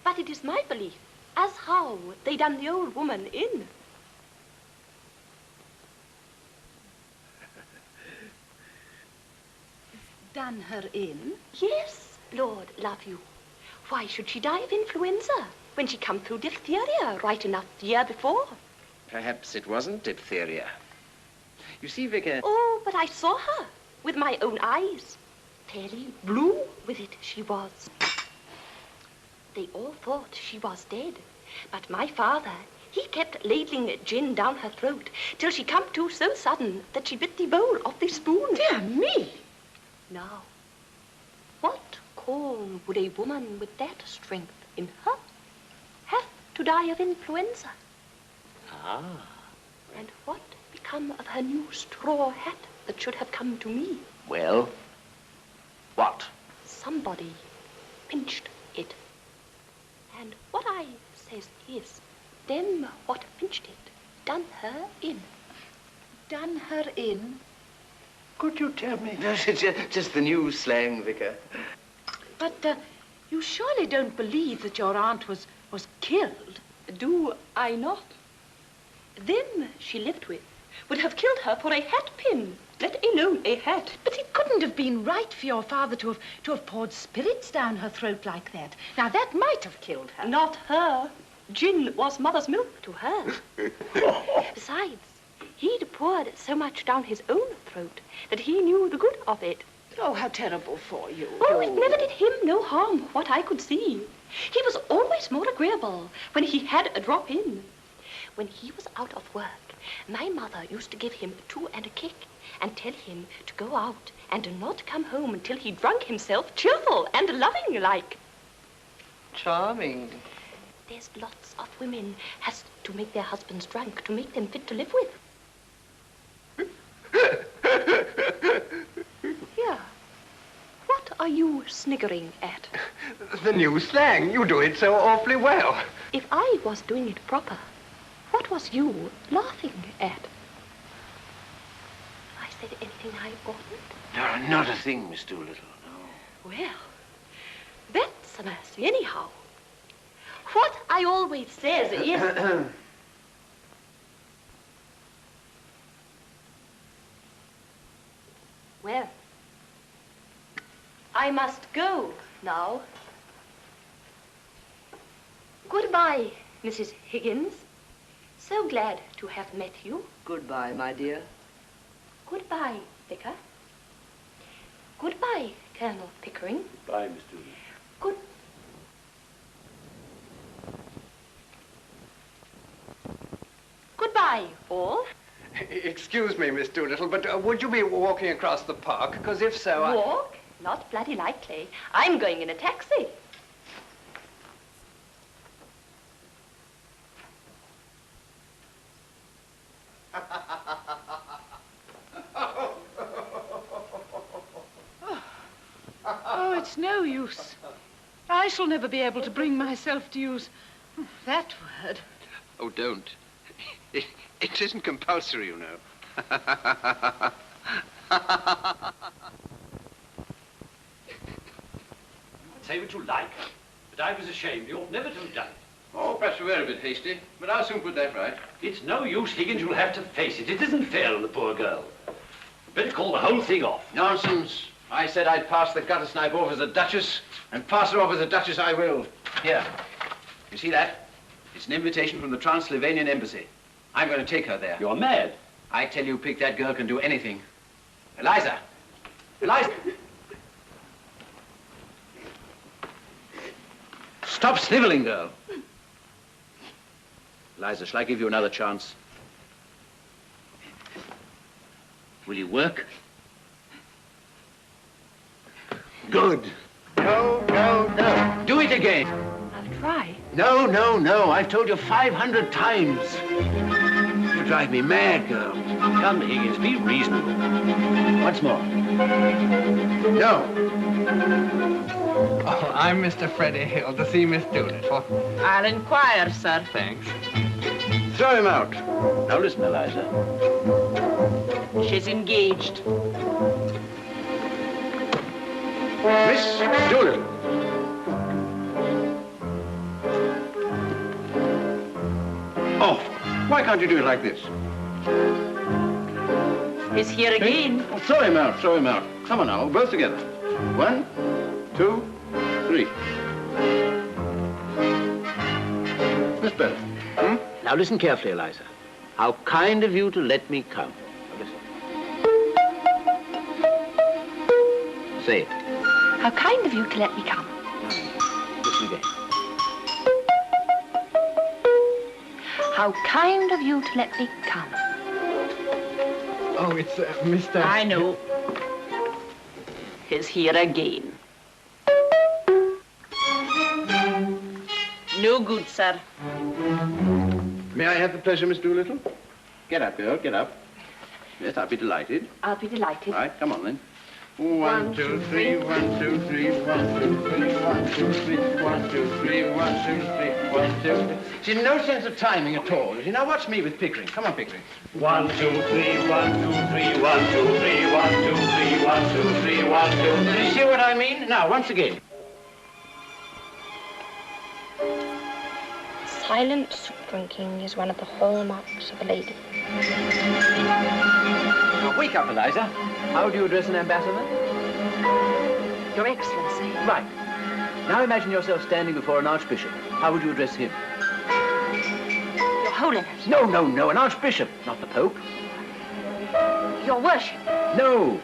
But it is my belief as how they done the old woman in. Done her in? Yes, Lord love you. Why should she die of influenza when she come through diphtheria right enough the year before? Perhaps it wasn't diphtheria. You see, Vicar... Oh, but I saw her with my own eyes. Fairly blue with it she was. They all thought she was dead. But my father, he kept ladling gin down her throat till she come to so sudden that she bit the bowl off the spoon. Dear me! Now, what call would a woman with that strength in her have to die of influenza? Ah. And what become of her new straw hat that should have come to me? Well, what? Somebody pinched it. And what I says is, them what pinched it done her in. Done her in? Could you tell me? No, just the new slang, Vicar. But you surely don't believe that your aunt was killed? Do I not? Them she lived with would have killed her for a hat pin, let alone a hat. But it couldn't have been right for your father to have poured spirits down her throat like that. Now, that might have killed her. Not her. Gin was mother's milk to her. Besides, he'd poured so much down his own throat that he knew the good of it. Oh, how terrible for you. Oh, it never did him no harm, what I could see. He was always more agreeable when he had a drop in. When he was out of work, my mother used to give him a 2 and a kick and tell him to go out and do not come home until he drunk himself cheerful and loving like. Charming. There's lots of women has to make their husbands drunk to make them fit to live with. Here, what are you sniggering at? The new slang. You do it so awfully well. If I was doing it proper, what was you laughing at? I said anything I oughtn't? No, not a thing, Miss Doolittle, no. Well, that's a mercy anyhow. What I always says is... Well, I must go now. Goodbye, Mrs. Higgins. So glad to have met you. Goodbye, my dear. Goodbye, Vicar. Goodbye, Colonel Pickering. Bye, Miss Doolittle. Good... Goodbye, all. Excuse me, Miss Doolittle, but would you be walking across the park? Because if so, Walk? Not bloody likely. I'm going in a taxi. Oh, it's no use. I shall never be able to bring myself to use that word. Oh, don't. It isn't compulsory, you know. Say what you like, but I was ashamed. You ought never to have done it. Oh, perhaps we were a bit hasty, but I'll soon put that right. It's no use, Higgins. You'll have to face it. It isn't fair on the poor girl. Better call the whole thing off. Nonsense. I said I'd pass the gutter snipe off as a duchess, and pass her off as a duchess I will. Here. You see that? It's an invitation from the Transylvanian Embassy. I'm going to take her there. You're mad. I tell you, Pig, that girl can do anything. Eliza, Eliza! Stop sniveling, girl. Eliza, shall I give you another chance? Will you work? Good. No, no, no. Do it again. I'll try. No, no, no. I've told you 500 times. You drive me mad, girl. Come, Higgins, be reasonable. Once more. No. Oh, I'm Mr. Freddie Hill to see Miss Doolittle. I'll inquire, sir. Thanks. Throw him out. Now listen, Eliza. She's engaged. Miss Doolittle. Oh, why can't you do it like this? He's here again. Oh, throw him out, throw him out. Come on now, both together. 1, 2, 3. That's better. Hmm? Now listen carefully, Eliza. How kind of you to let me come. Now listen. Say it. How kind of you to let me come. Listen again. How kind of you to let me come. Oh, it's Mr. I know. He's here again. No good, sir. May I have the pleasure, Miss Doolittle? Get up, girl, get up. Yes, I'll be delighted. I'll be delighted. All right, come on then. 1, 2, 3, 1, 2, 3, 1, 2, 3, 1, 2, 3, 1, 2, 3, 1, 2, 3, 1, 2. She's no sense of timing at all. You now watch me with Pickering. Come on, Pickering. 1, 2, 3, 1, 2, 3, 1, 2, 3, 1, 2, 3, 1, 2, 3, 1, 2, 3. Do you see what I mean? Now, once again. Silent soup drinking is one of the hallmarks of a lady. Now, wake up, Eliza. How do you address an ambassador? Your Excellency. Right. Now imagine yourself standing before an archbishop. How would you address him? Your Holiness. No, no, no. An archbishop, not the Pope. Your Worship. No.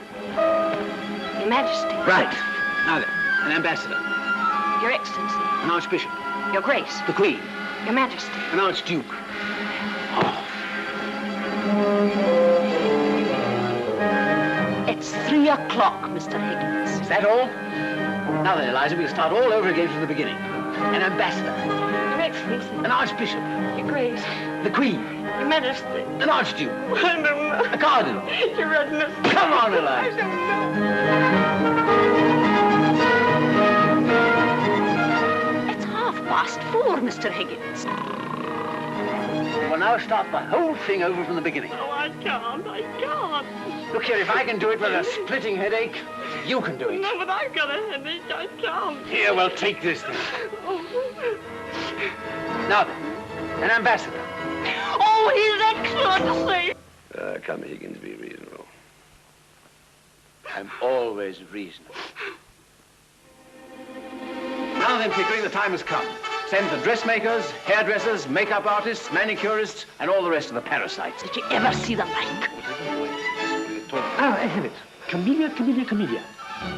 Your Majesty. Right. Now then, an ambassador. Your Excellency. An archbishop. Your Grace. The Queen. Your Majesty. An archduke. Oh. It's 3 o'clock, Mr. Higgins. Is that all? Now then, Eliza, we'll start all over again from the beginning. An ambassador. Your Excellency. An archbishop. Your Grace. The Queen. Your Majesty. An archduke. I don't know. A cardinal. Your Readiness. Come on, Eliza. I don't know. It's 4:30, Mr. Higgins. We'll now start the whole thing over from the beginning. Oh, I can't. Look here, if I can do it with a splitting headache, you can do it. No, but I've got a headache. I can't. Here, well, take this then. Now then, an ambassador. Oh, His Excellency! Come, Higgins, be reasonable. I'm always reasonable. Now then, Pickering, the time has come. Send for dressmakers, hairdressers, makeup artists, manicurists, and all the rest of the parasites. Did you ever see the like? Ah, I have it. Camellia, camellia, camellia.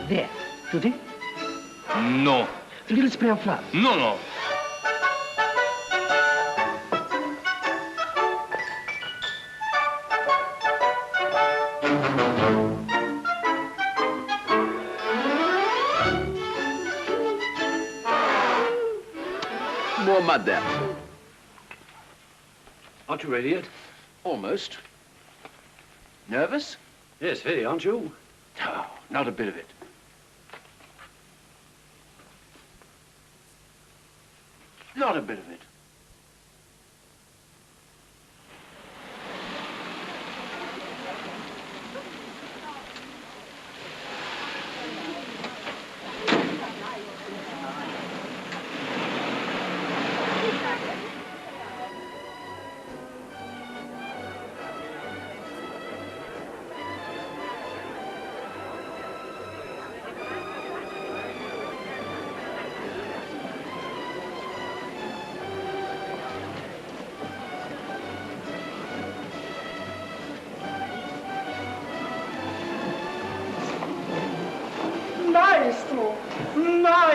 There. Tu see? No. A little spray of flour. No, no. More mud there. Aren't you ready yet? Almost. Nervous? Yes, very, aren't you? No, not a bit of it. Not a bit of it.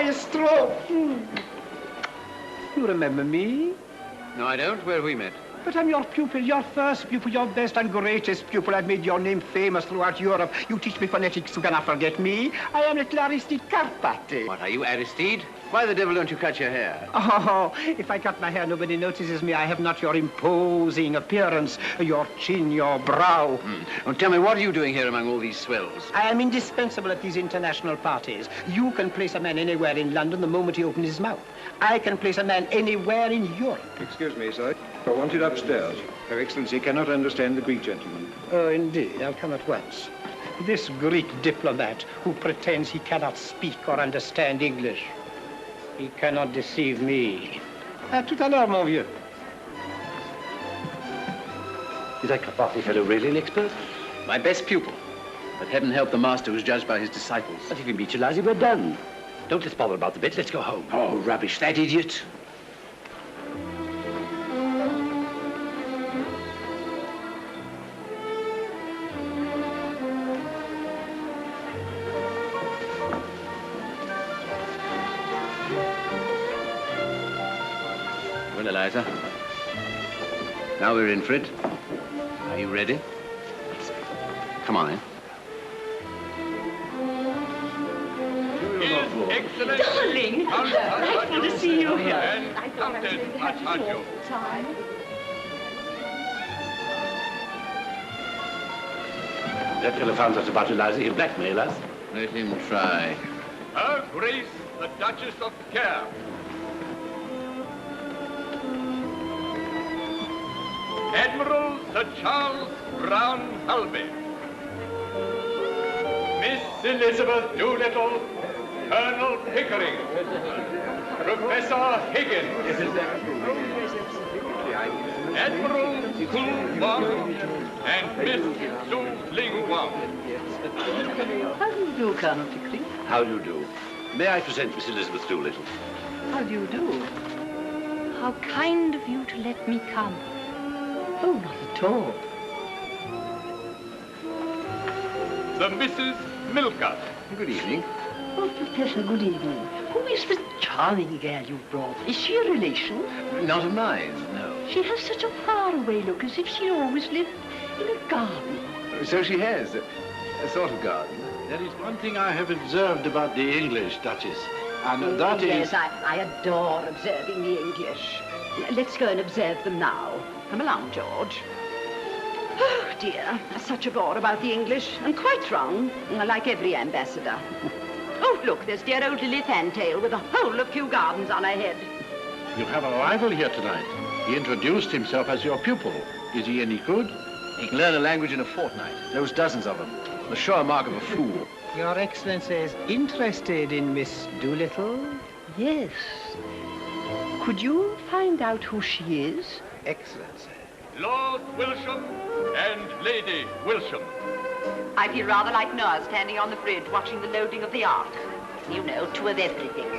maestro. You remember me? No, I don't. Where have we met? But I'm your pupil, your first pupil, your best and greatest pupil. I've made your name famous throughout Europe. You teach me phonetics, you cannot forget me. I am little Aristide Carpati. What, are you Aristide? Why the devil don't you cut your hair? Oh, if I cut my hair, nobody notices me. I have not your imposing appearance, your chin, your brow. Well, tell me, what are you doing here among all these swells? I am indispensable at these international parties. You can place a man anywhere in London the moment he opens his mouth. I can place a man anywhere in Europe. Excuse me, sir. I want it upstairs. Her Excellency cannot understand the Greek gentleman. Oh, indeed. I'll come at once. This Greek diplomat who pretends he cannot speak or understand English. He cannot deceive me. À tout à l'heure, mon vieux. Is that Carpati fellow really an expert? My best pupil. But heaven help the master who's judged by his disciples. But if you meet your lassie, we're done. Don't let's bother about the bit. Let's go home. Oh, rubbish. That idiot. Well, Eliza, now we're in for it. Are you ready? Come on, in. Darling, delightful to see you here. I thought I was going to have to talk all the time. That fellow found us about Eliza. He'll blackmail us. Let him try. Her Grace, the Duchess of Care. Admiral Sir Charles Brown Halby. Miss Elizabeth Doolittle, Colonel Pickering, Professor Higgins, Admiral Kul Wang, and Miss Su Ling Wang. How do you do, Colonel Pickering? How do you do? May I present Miss Elizabeth Doolittle? How do you do? How kind of you to let me come. Oh, not at all. The Mrs. Milker. Good evening. Oh, Professor, good evening. Who is the charming girl you brought? Is she a relation? Not of mine, no. She has such a faraway look, as if she always lived in a garden. So she has. A sort of garden. There is one thing I have observed about the English, Duchess, and that is... Yes, I adore observing the English. Let's go and observe them now. Come along, George. Oh, dear. Such a bore about the English. And quite wrong, like every ambassador. Oh, look, there's dear old Lily Fantail with a whole of Kew Gardens on her head. You have a rival here tonight. He introduced himself as your pupil. Is he any good? He can learn a language in a fortnight. Knows dozens of them. The sure mark of a fool. Your Excellency is interested in Miss Doolittle? Yes. Could you find out who she is? Excellency. Lord Wilsham and Lady Wilsham. I feel rather like Noah standing on the bridge watching the loading of the ark. You know, two of everything.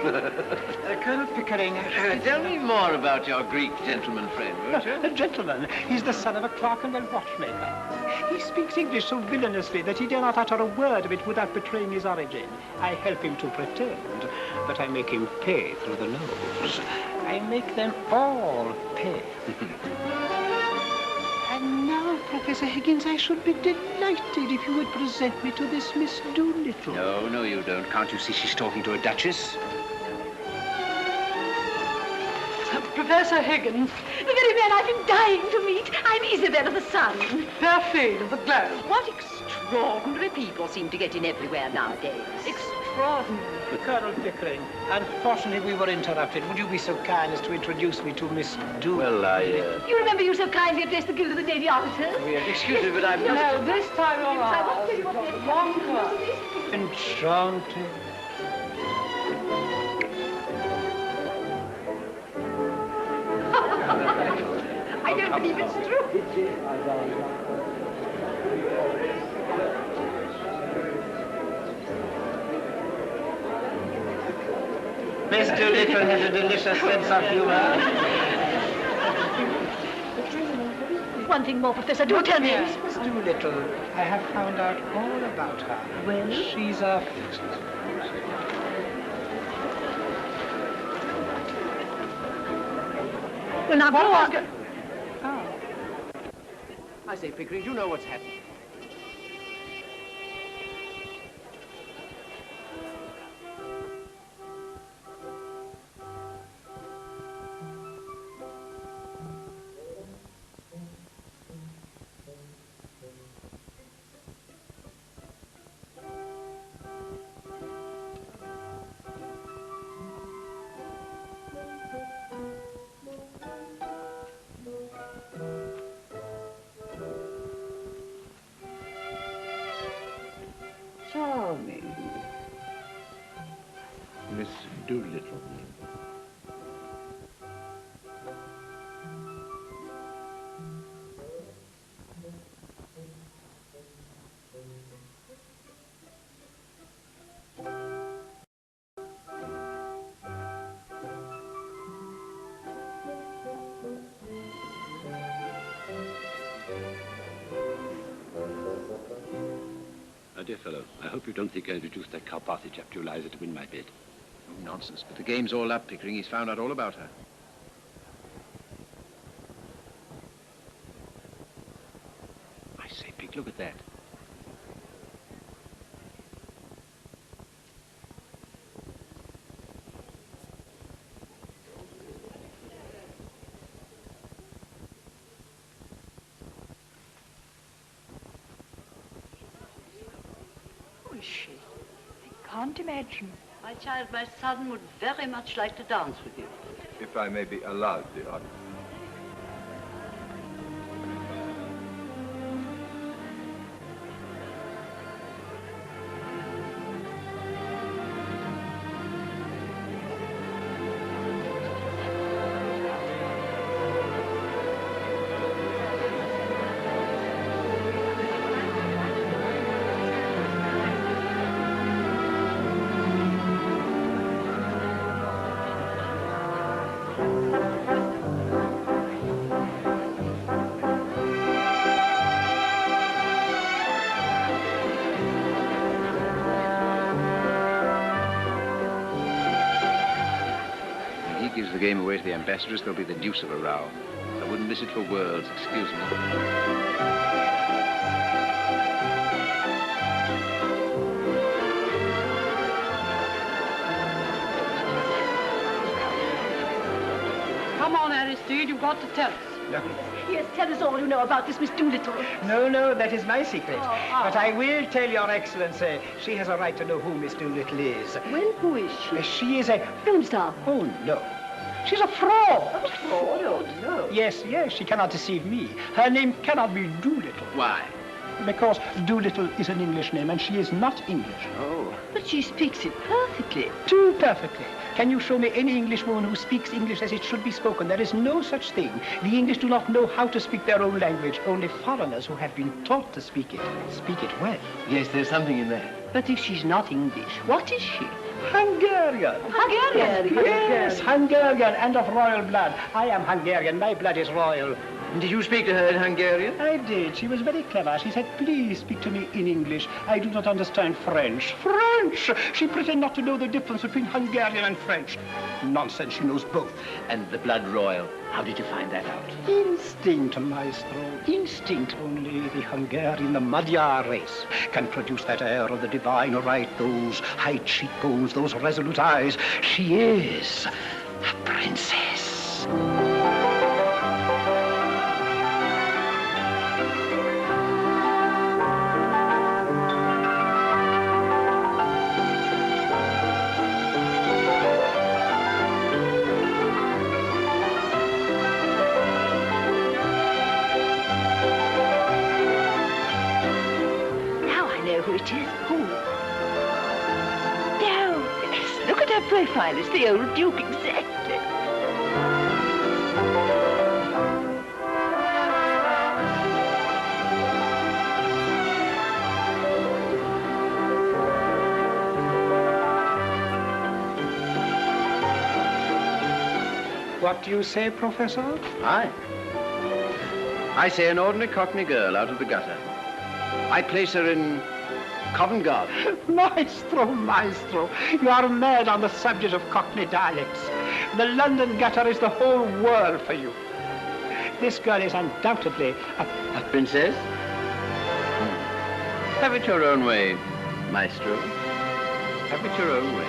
Colonel Pickering... tell me more about your Greek gentleman friend, won't you? A gentleman. He's the son of a Clerkenwell watchmaker. He speaks English so villainously that he dare not utter a word of it without betraying his origin. I help him to pretend, but I make him pay through the nose. I make them all pay. And now, Professor Higgins, I should be delighted if you would present me to this Miss Doolittle. No, no, you don't. Can't you see she's talking to a duchess? Professor Higgins. The very man I've been dying to meet. I'm Isabel of the Sun. Fairfield of the Globe. What extraordinary people seem to get in everywhere nowadays. Extraordinary. Colonel Pickering, unfortunately we were interrupted. Would you be so kind as to introduce me to Miss Doolittle? Well, You remember you so kindly addressed the Guild of the Navy Officers? Oh, yes. Excuse me, but I'm not... No, this time you're I won't tell you what they're Wonka. Enchanting. I don't believe it's true. Miss Doolittle has a delicious sense of humor. One thing more, Professor, do tell me. Yes, Miss Doolittle, I have found out all about her. Well? She's a... Well, now, go on. Oh. I say, Pickering, do you know what's happened? Charming. Miss Doolittle. My dear fellow, I hope you don't think I introduced that Carpathy chap to Eliza to win my bid. Oh, nonsense, but the game's all up, Pickering. He's found out all about her. I say, Pick, look at that. Who is she? I can't imagine. My child, my son would very much like to dance with you. If I may be allowed the honor. Gives the game away to the ambassadress, there'll be the deuce of a row. I wouldn't miss it for worlds, excuse me. Come on, Aristide, you've got to tell us. No. Yes, tell us all you know about this Miss Doolittle. No, no, that is my secret. But I will tell your Excellency, she has a right to know who Miss Doolittle is. Well, who is she? She is a... Film star. Oh, no. She's a fraud. A fraud? Oh, no. Yes, yes, she cannot deceive me. Her name cannot be Doolittle. Why? Because Doolittle is an English name and she is not English. Oh. But she speaks it perfectly. Too perfectly. Can you show me any English woman who speaks English as it should be spoken? There is no such thing. The English do not know how to speak their own language. Only foreigners who have been taught to speak it well. Yes, there's something in that. But if she's not English, what is she? Hungarian. Hungarian? Yes, Hungarian and of royal blood. I am Hungarian. My blood is royal. Did you speak to her in Hungarian? I did. She was very clever. She said, please speak to me in English. I do not understand French. French! She pretended not to know the difference between Hungarian and French. Nonsense, she knows both. And the blood royal. How did you find that out? Instinct, maestro. Instinct. Only the Hungarian, the Magyar race can produce that air of the divine right, those high cheekbones, those resolute eyes. She is a princess. Who it is? Who? No, yes, look at her profile. It's the old Duke, exactly. What do you say, Professor? I say an ordinary Cockney girl out of the gutter. I place her in Covent Garden. Maestro, maestro, you are mad on the subject of Cockney dialects. The London gutter is the whole world for you. This girl is undoubtedly a princess? Have it your own way, maestro. Have it your own way.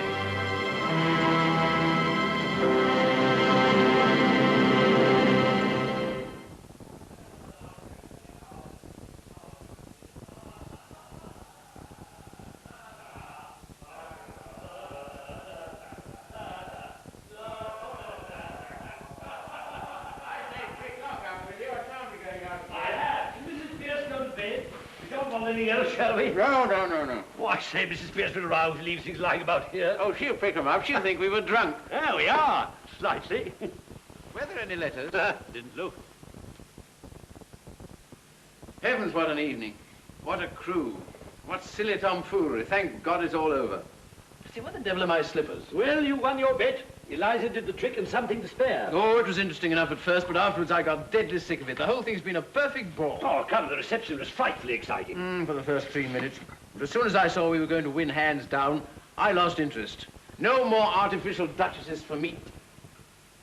Anything else, shall we? No. Oh, I say, Mrs. Pierce will arouse, leave things lying about here. Oh, she'll pick them up. She'll think we were drunk. There we are, slightly. Were there any letters? Didn't look. Heavens, what an evening. What a crew. What silly tomfoolery. Thank God it's all over. See, what the devil are my slippers? Well, you won your bet. Eliza did the trick and something to spare. Oh, it was interesting enough at first, but afterwards I got deadly sick of it. The whole thing's been a perfect bore. Oh, come, the reception was frightfully exciting. For the first 3 minutes. But as soon as I saw we were going to win hands down, I lost interest. No more artificial duchesses for me.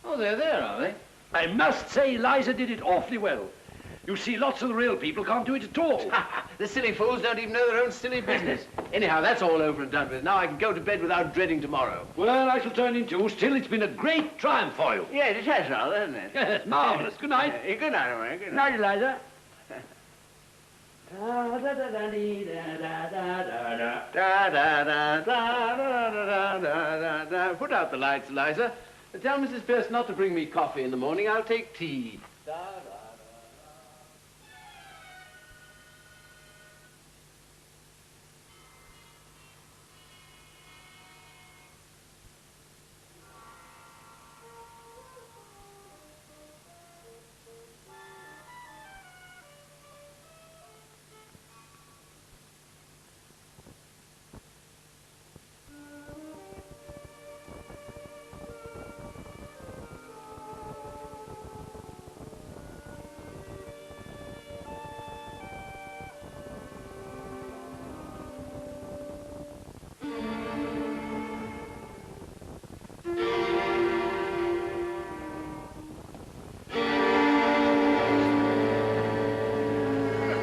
Oh, they're there, are they? I must say Eliza did it awfully well. You see, lots of the real people can't do it at all. The silly fools don't even know their own silly business. Anyhow, that's all over and done with. Now I can go to bed without dreading tomorrow. Well, I shall turn in too. Still, it's been a great triumph for you. Yes, it has, rather, hasn't it? Yes, marvellous. Good night. Good night, Ray. Good night, Eliza. Put out the lights, Eliza. Tell Mrs. Pierce not to bring me coffee in the morning. I'll take tea.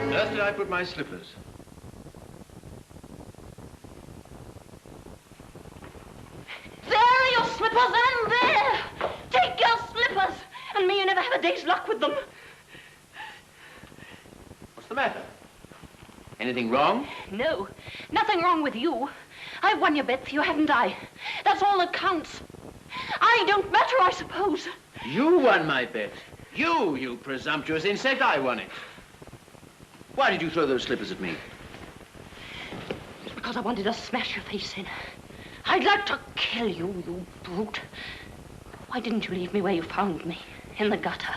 Where did I put my slippers? There are your slippers, and there! Take your slippers, and may you never have a day's luck with them. What's the matter? Anything wrong? No, nothing wrong with you. I've won your bet for you, haven't I? That's all that counts. I don't matter, I suppose. You won my bet. You presumptuous insect, I won it. Why did you throw those slippers at me? It's because I wanted to smash your face in. I'd like to kill you, you brute. Why didn't you leave me where you found me? In the gutter.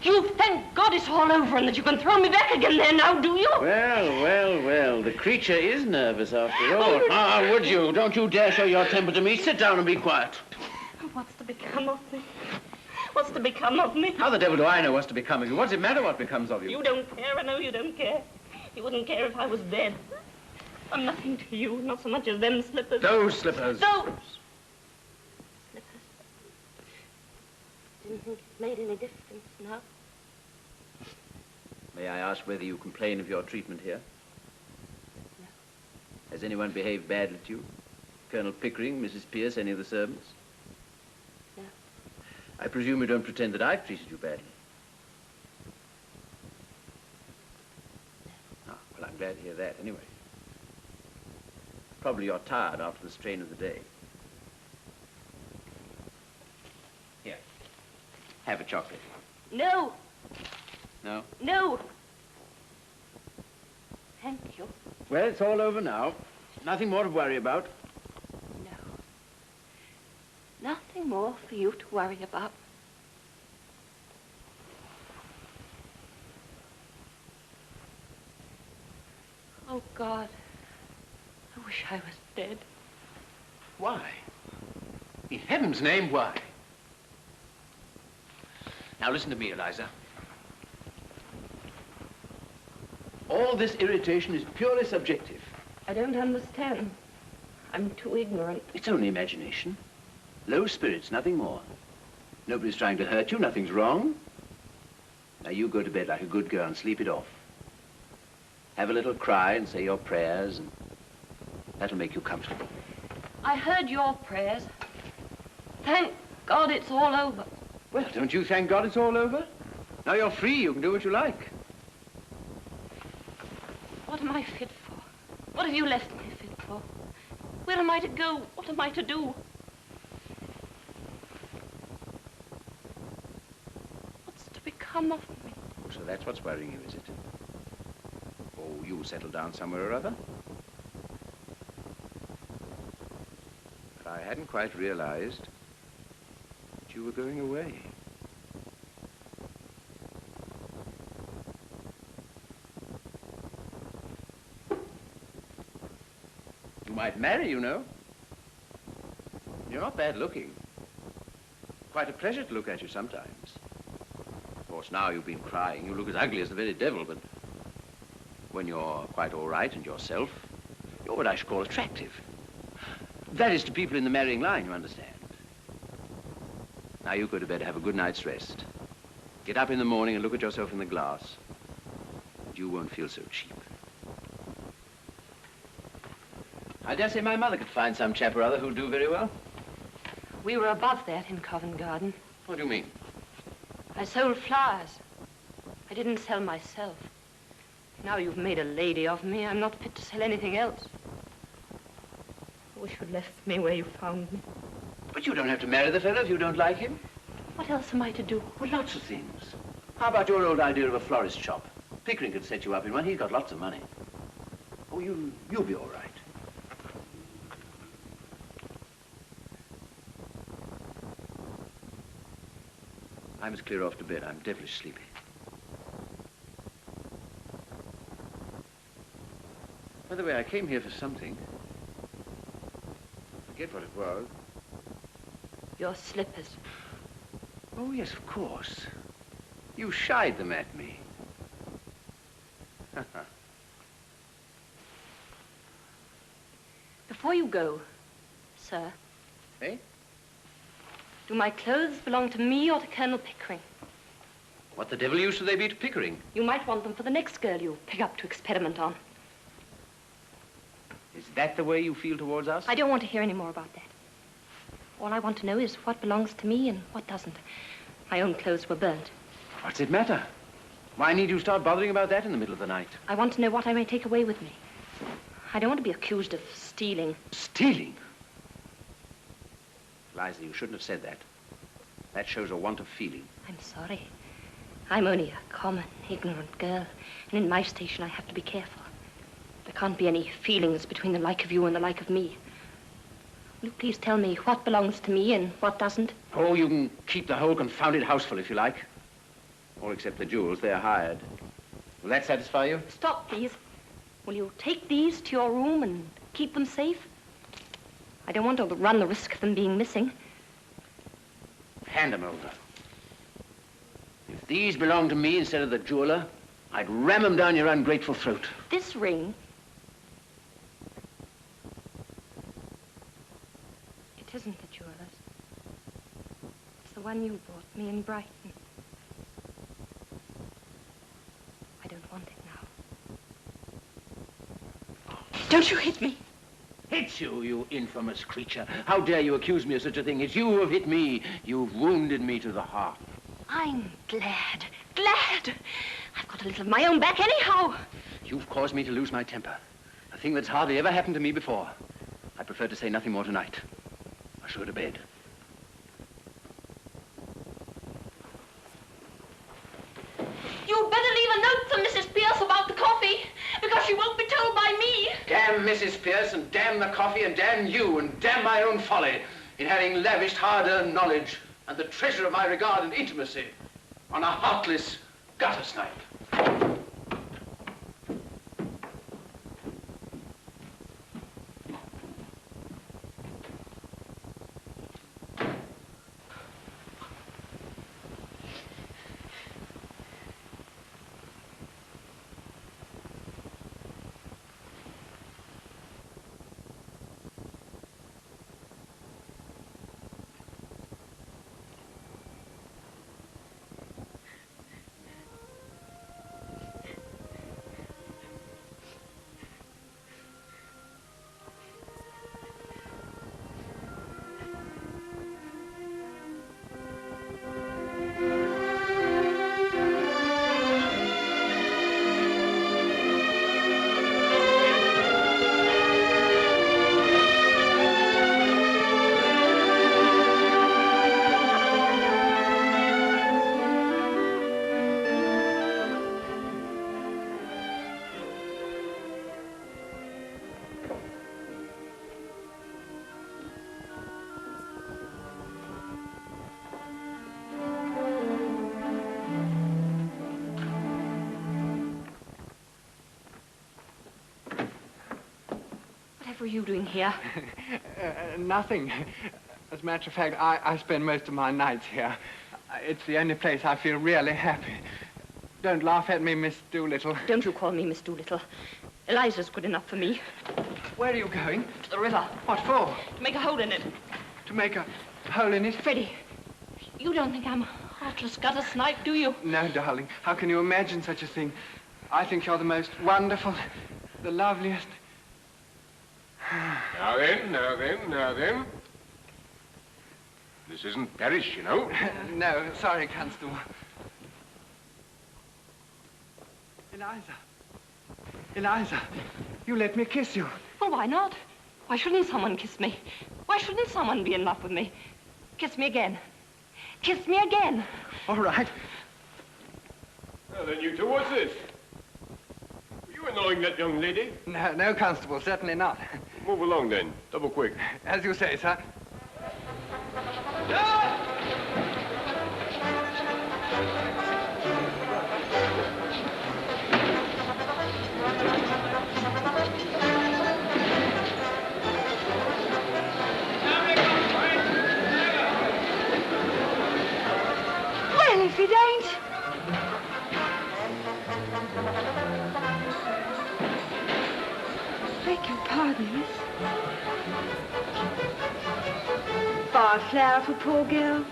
You thank God it's all over and that you can throw me back again there now, do you? Well. The creature is nervous after all. Would you? Don't you dare show your temper to me. Sit down and be quiet. What's to become of me? What's to become of me? How the devil do I know what's to become of you? What does it matter what becomes of you? You don't care. I know you don't care. You wouldn't care if I was dead. I'm nothing to you, not so much as them slippers. Those slippers. Those slippers. Didn't think it made any difference now. May I ask whether you complain of your treatment here? No. Has anyone behaved badly to you? Colonel Pickering, Mrs. Pierce, any of the servants? No. I presume you don't pretend that I've treated you badly. No. Oh, well, I'm glad to hear that, anyway. Probably you're tired after the strain of the day. Here. Have a chocolate. No. No? No. Thank you. Well, it's all over now. Nothing more to worry about. No. Nothing more for you to worry about. Oh, God. I wish I was dead. Why? In heaven's name, why? Now, listen to me, Eliza. All this irritation is purely subjective. I don't understand. I'm too ignorant. It's only imagination. Low spirits, nothing more. Nobody's trying to hurt you. Nothing's wrong. Now you go to bed like a good girl and sleep it off. Have a little cry and say your prayers, and that'll make you comfortable. I heard your prayers. Thank God it's all over. Well, don't you thank God it's all over? Now you're free. You can do what you like. What am I fit for? What have you left me fit for? Where am I to go? What am I to do? What's to become of me? So that's what's worrying you, is it? Oh, you'll settle down somewhere or other. But I hadn't quite realized that you were going away. You might marry, you know. You're not bad looking. Quite a pleasure to look at you sometimes. Of course, now you've been crying. You look as ugly as the very devil, but when you're quite all right and yourself, you're what I should call attractive. That is to people in the marrying line, you understand. Now you go to bed, have a good night's rest. Get up in the morning and look at yourself in the glass. And you won't feel so cheap. I dare say my mother could find some chap or other who'll do very well. We were above that in Covent Garden. What do you mean? I sold flowers. I didn't sell myself. Now you've made a lady of me. I'm not fit to sell anything else. I wish you'd left me where you found me. But you don't have to marry the fellow if you don't like him. What else am I to do? Well, lots of things. How about your old idea of a florist shop? Pickering could set you up in one. He's got lots of money. Oh, you'll be all right. I must clear off to bed. I'm devilish sleepy. By the way, I came here for something. I forget what it was. Your slippers. Oh, yes, of course. You shied them at me. Before you go, sir. Eh? Do my clothes belong to me or to Colonel Pickering? What the devil use should they be to Pickering? You might want them for the next girl you pick up to experiment on. Is that the way you feel towards us? I don't want to hear any more about that. All I want to know is what belongs to me and what doesn't. My own clothes were burnt. What's it matter? Why need you start bothering about that in the middle of the night? I want to know what I may take away with me. I don't want to be accused of stealing. Stealing? Liza, you shouldn't have said that. That shows a want of feeling. I'm sorry. I'm only a common, ignorant girl. And in my station, I have to be careful. There can't be any feelings between the like of you and the like of me. Will you please tell me what belongs to me and what doesn't? Oh, you can keep the whole confounded house full if you like. All except the jewels. They're hired. Will that satisfy you? Stop, please. Will you take these to your room and keep them safe? I don't want to run the risk of them being missing. Hand them over. If these belong to me instead of the jeweler, I'd ram them down your ungrateful throat. This ring... It isn't the jeweler's. It's the one you bought me in Brighton. I don't want it now. Don't you hit me. Hit you, you infamous creature. How dare you accuse me of such a thing? It's you who have hit me. You've wounded me to the heart. I'm glad. Glad. I've got a little of my own back anyhow. You've caused me to lose my temper. A thing that's hardly ever happened to me before. I prefer to say nothing more tonight. I shall go to bed. You'd better leave a note for Mrs. Pierce about the coffee, because she won't be told by me. Damn Mrs. Pierce, and damn the coffee, and damn you, and damn my own folly in having lavished hard-earned knowledge and the treasure of my regard and intimacy on a heartless gutter snipe. are you doing here? Nothing. As a matter of fact, I spend most of my nights here. It's the only place I feel really happy. Don't laugh at me, Miss Doolittle. Don't you call me Miss Doolittle. Eliza's good enough for me. Where are you going? To the river. What for? To make a hole in it. To make a hole in it? Freddie, you don't think I'm a heartless gutter snipe, do you? No, darling. How can you imagine such a thing? I think you're the most wonderful, the loveliest. Now then. This isn't Paris, you know. No, sorry, Constable. Eliza, you let me kiss you. Well, why not? Why shouldn't someone kiss me? Why shouldn't someone be in love with me? Kiss me again. Kiss me again. All right. Well, then, you two, what's this? Were you annoying that young lady? No, Constable, certainly not. Move along, then. Double quick. As you say, sir. Well, if it ain't. Beg your pardon, miss. Bar flower for poor girl.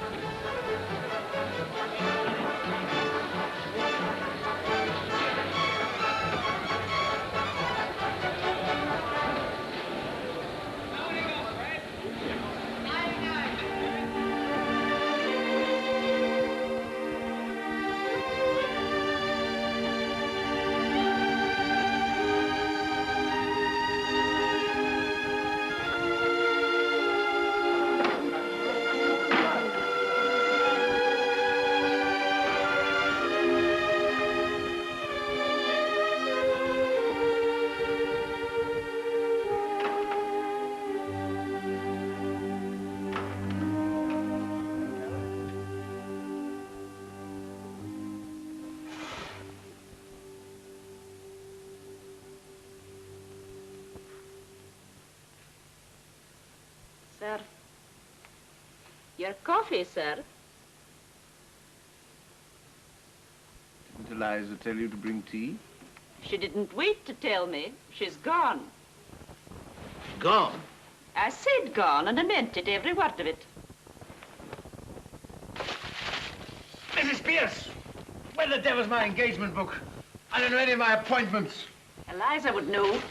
Sir. Your coffee, sir. Didn't Eliza tell you to bring tea? She didn't wait to tell me. She's gone. Gone? I said gone, and I meant it, every word of it. Mrs. Pierce, where the devil's my engagement book? I don't know any of my appointments. Eliza would know.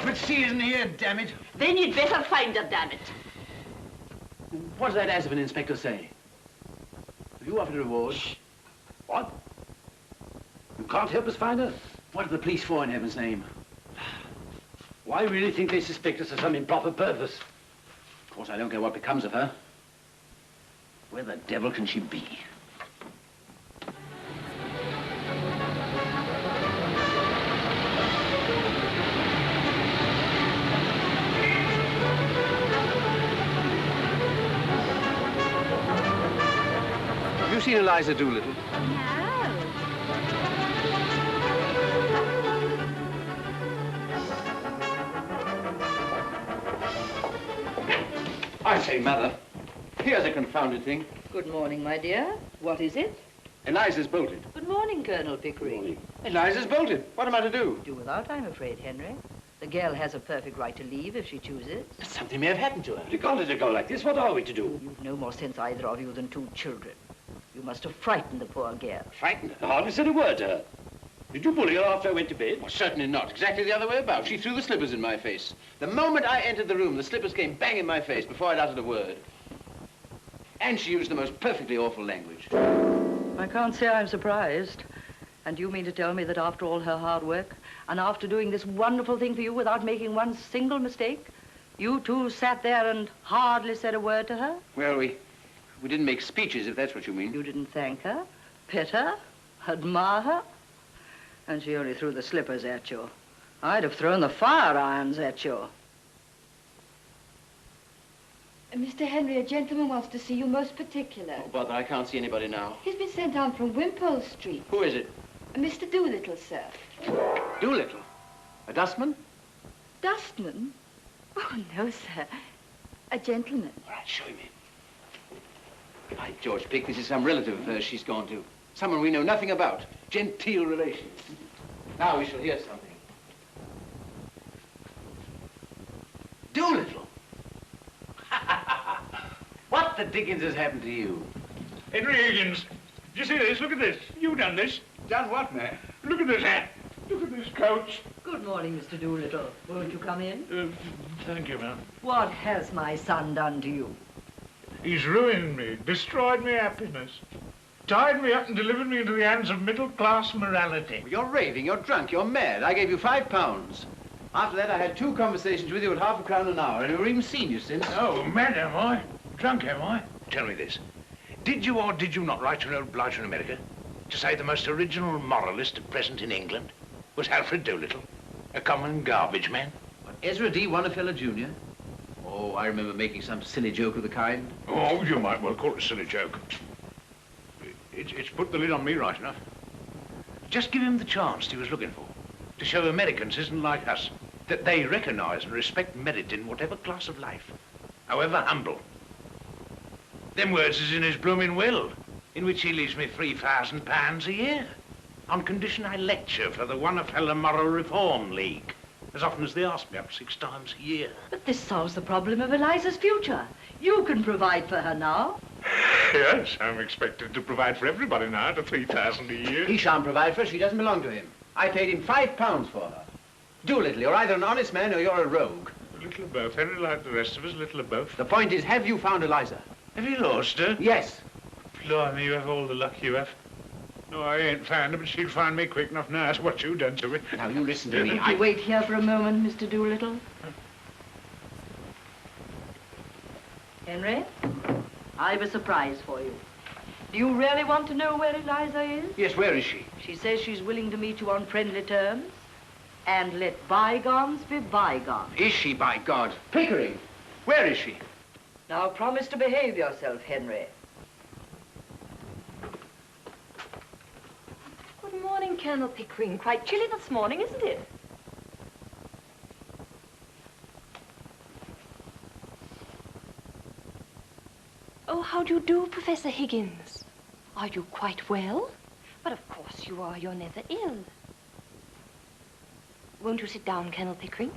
But she isn't here, damn it. Then you'd better find her, damn it. What does that ass of an inspector say? Have you offered a reward? Shh. What? You can't help us find her? What are the police for, in heaven's name? Why really think they suspect us of some improper purpose? Of course, I don't care what becomes of her. Where the devil can she be? Have you seen Eliza Doolittle? No. I say, Mother, here's a confounded thing. Good morning, my dear. What is it? Eliza's bolted. Good morning, Colonel Pickering. Eliza's bolted. What am I to do? Do without, I'm afraid, Henry. The girl has a perfect right to leave if she chooses. But something may have happened to her. If you can't let her go like this, what are we to do? You've no more sense, either of you, than two children. You must have frightened the poor girl. Frightened her? I hardly said a word to her. Did you bully her after I went to bed? Well, certainly not. Exactly the other way about. She threw the slippers in my face. The moment I entered the room, the slippers came bang in my face before I'd uttered a word. And she used the most perfectly awful language. I can't say I'm surprised. And you mean to tell me that after all her hard work, and after doing this wonderful thing for you without making one single mistake, you two sat there and hardly said a word to her? Well, we didn't make speeches, if that's what you mean. You didn't thank her, pet her, admire her? And she only threw the slippers at you. I'd have thrown the fire irons at you. Mr. Henry, a gentleman wants to see you most particular. Oh, bother, I can't see anybody now. He's been sent on from Wimpole Street. Who is it? Mr. Doolittle, sir. Doolittle? A dustman? Dustman? Oh, no, sir. A gentleman. All right, show him in. By George, Pick, this is some relative of hers she's gone to. Someone we know nothing about. Genteel relations. Now we shall hear something. Doolittle. What the dickens has happened to you? Henry Higgins, did you see this? Look at this. You done this. Done what, man? Look at this hat. Look at this coach. Good morning, Mr. Doolittle. Won't you come in? Thank you, ma'am. What has my son done to you? He's ruined me, destroyed my happiness, tied me up and delivered me into the hands of middle-class morality. You're raving, you're drunk, you're mad. I gave you £5. After that, I had 2 conversations with you at £0.50 an hour, and I've never even seen you since. Oh, mad am I? Drunk am I? Tell me this. Did you or did you not write to an old blighter in America to say the most original moralist at present in England was Alfred Doolittle, a common garbage man? What, Ezra D. Wonderfeller Jr.? Oh, I remember making some silly joke of the kind. Oh, you might well call it a silly joke. It's put the lid on me right enough. Just give him the chance he was looking for, to show Americans isn't like us, that they recognize and respect merit in whatever class of life, however humble. Them words is in his blooming will, in which he leaves me £3,000 a year, on condition I lecture for the Wonderfeller Moral Reform League, as often as they ask me up 6 times a year. But this solves the problem of Eliza's future. You can provide for her now. Yes, I'm expected to provide for everybody now at £3,000 a year. He shan't provide for her. She doesn't belong to him. I paid him £5 for her. Doolittle, you're either an honest man or you're a rogue. A little of both. Henry, like the rest of us, a little of both. The point is, have you found Eliza? Have you lost her? Yes. Blimey, you have all the luck you have. No, I ain't found her, but she'll find me quick enough now. That's what you done to me. Now, you listen to me. Would you wait here for a moment, Mr. Doolittle? Henry, I've a surprise for you. Do you really want to know where Eliza is? Yes, where is she? She says she's willing to meet you on friendly terms and let bygones be bygones. Is she, by God? Pickering, where is she? Now, promise to behave yourself, Henry. Good morning, Colonel Pickering. Quite chilly this morning, isn't it? Oh, how do you do, Professor Higgins? Are you quite well? But of course you are. You're never ill. Won't you sit down, Colonel Pickering?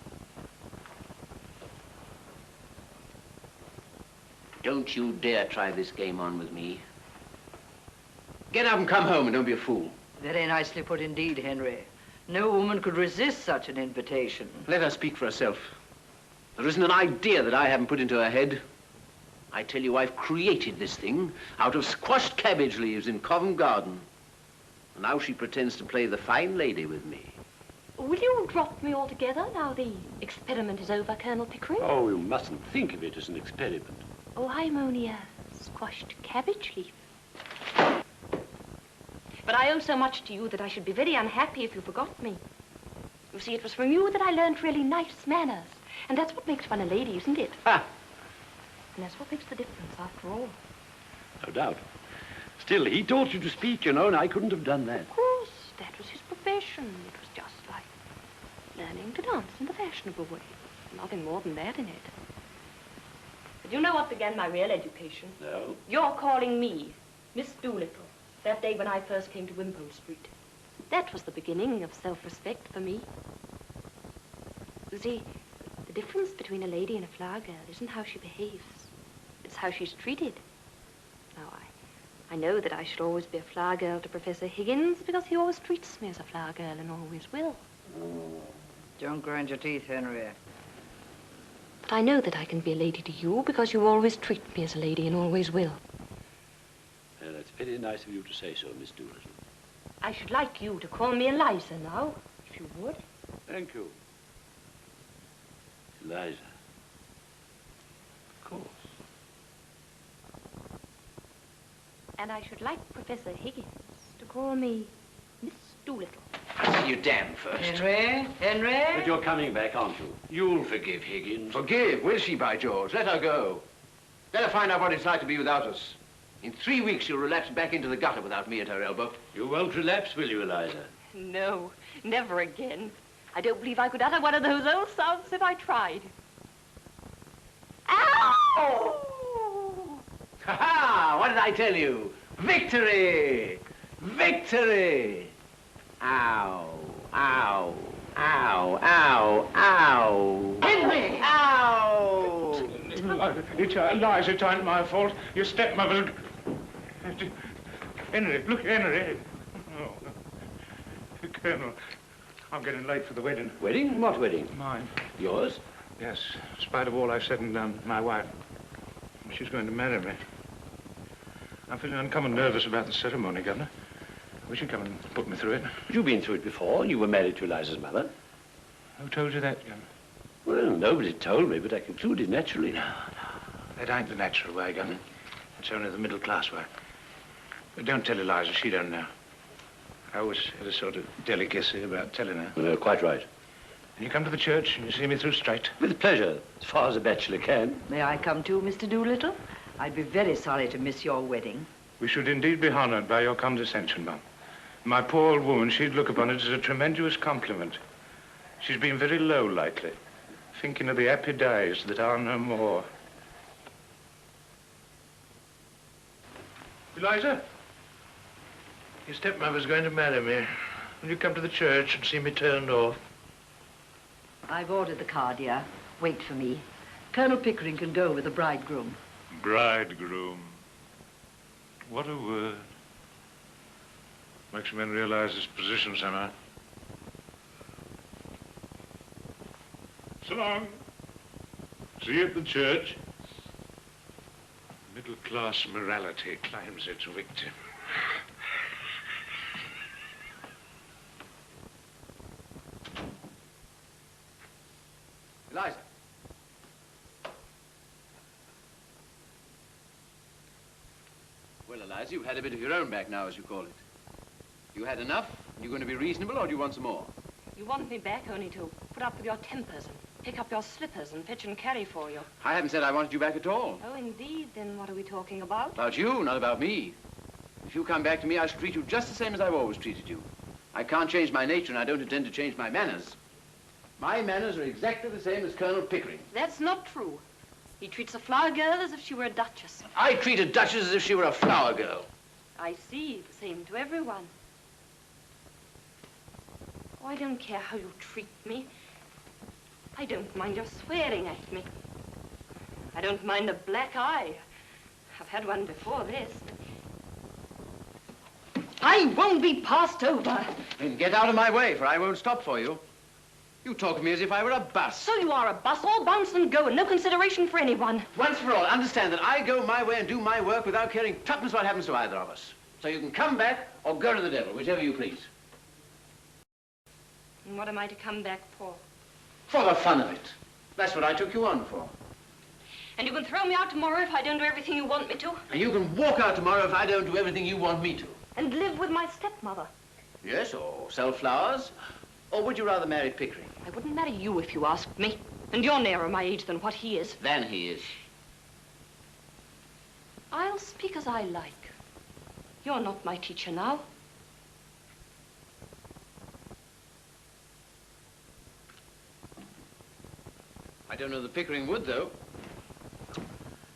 Don't you dare try this game on with me. Get up and come home and don't be a fool. Very nicely put indeed, Henry. No woman could resist such an invitation. Let her speak for herself. There isn't an idea that I haven't put into her head. I tell you, I've created this thing out of squashed cabbage leaves in Covent Garden. And now she pretends to play the fine lady with me. Will you drop me altogether now the experiment is over, Colonel Pickering? Oh, you mustn't think of it as an experiment. Oh, I'm only a squashed cabbage leaf. But I owe so much to you that I should be very unhappy if you forgot me. You see, it was from you that I learned really nice manners. And that's what makes one a lady, isn't it? Ha! And that's what makes the difference, after all. No doubt. Still, he taught you to speak, you know, and I couldn't have done that. Of course, that was his profession. It was just like learning to dance in the fashionable way. Nothing more than that in it. But you know what began my real education? No. You're calling me Miss Doolittle, that day when I first came to Wimpole Street. That was the beginning of self-respect for me. You see, the difference between a lady and a flower girl isn't how she behaves. It's how she's treated. Now, I know that I should always be a flower girl to Professor Higgins because he always treats me as a flower girl and always will. Don't grind your teeth, Henry. But I know that I can be a lady to you because you always treat me as a lady and always will. Well, that's very nice of you to say so, Miss Doolittle. I should like you to call me Eliza now, if you would. Thank you. Eliza. Of course. And I should like Professor Higgins to call me Miss Doolittle. I'll see you damned first. Henry? Henry? But you're coming back, aren't you? You'll forgive Higgins. Forgive? Will she, by George? Let her go. Let her find out what it's like to be without us. In 3 weeks, she'll relapse back into the gutter without me at her elbow. You won't relapse, will you, Eliza? No, never again. I don't believe I could utter one of those old sounds if I tried. Oh! Ha-ha! What did I tell you? Victory! Victory! Ow, ow, ow, ow, ow. Henry! Ow! Lies, it ain't my fault. Your stepmother... Henry, look, Henry. Oh. Colonel, I'm getting late for the wedding. Wedding? What wedding? Mine. Yours? Yes, in spite of all I've said and done, my wife. She's going to marry me. I'm feeling uncommon nervous about the ceremony, Governor. I wish you'd come and put me through it. You've been through it before. You were married to Eliza's mother. Who told you that, Governor? Well, nobody told me, but I concluded naturally. No. That ain't the natural way, Governor. It's only the middle-class way. But don't tell Eliza, she don't know. I always had a sort of delicacy about telling her. No, quite right. And you come to the church and you see me through straight. With pleasure, as far as a bachelor can. May I come too, Mr. Doolittle? I'd be very sorry to miss your wedding. We should indeed be honored by your condescension, Mum. My poor old woman, she'd look upon it as a tremendous compliment. She's been very low lately, thinking of the happy days that are no more. Eliza, your stepmother's going to marry me. Will you come to the church and see me turned off? I've ordered the car, dear. Wait for me. Colonel Pickering can go with the bridegroom. Bridegroom. What a word. Makes men realize his position somehow. So long. See you at the church. Middle-class morality claims its victim. Eliza. Well, Eliza, you've had a bit of your own back now, as you call it. You had enough? You going to be reasonable, or do you want some more? You want me back only to put up with your tempers and pick up your slippers and fetch and carry for you. I haven't said I wanted you back at all. Oh, indeed. Then what are we talking about? About you, not about me. If you come back to me, I shall treat you just the same as I've always treated you. I can't change my nature, and I don't intend to change my manners. My manners are exactly the same as Colonel Pickering. That's not true. He treats a flower girl as if she were a duchess. I treat a duchess as if she were a flower girl. I see. The same to everyone. Oh, I don't care how you treat me. I don't mind your swearing at me. I don't mind a black eye. I've had one before this. I won't be passed over. Then get out of my way, for I won't stop for you. You talk to me as if I were a bus. So you are a bus, all bounce and go, and no consideration for anyone. Once for all, understand that I go my way and do my work without caring tuppence what happens to either of us. So you can come back or go to the devil, whichever you please. And what am I to come back for? For the fun of it. That's what I took you on for. And you can throw me out tomorrow if I don't do everything you want me to? And you can walk out tomorrow if I don't do everything you want me to. And live with my stepmother? Yes, or sell flowers. Or would you rather marry Pickering? I wouldn't marry you if you asked me. And you're nearer my age than what he is. Than he is. I'll speak as I like. You're not my teacher now. I don't know that Pickering would, though.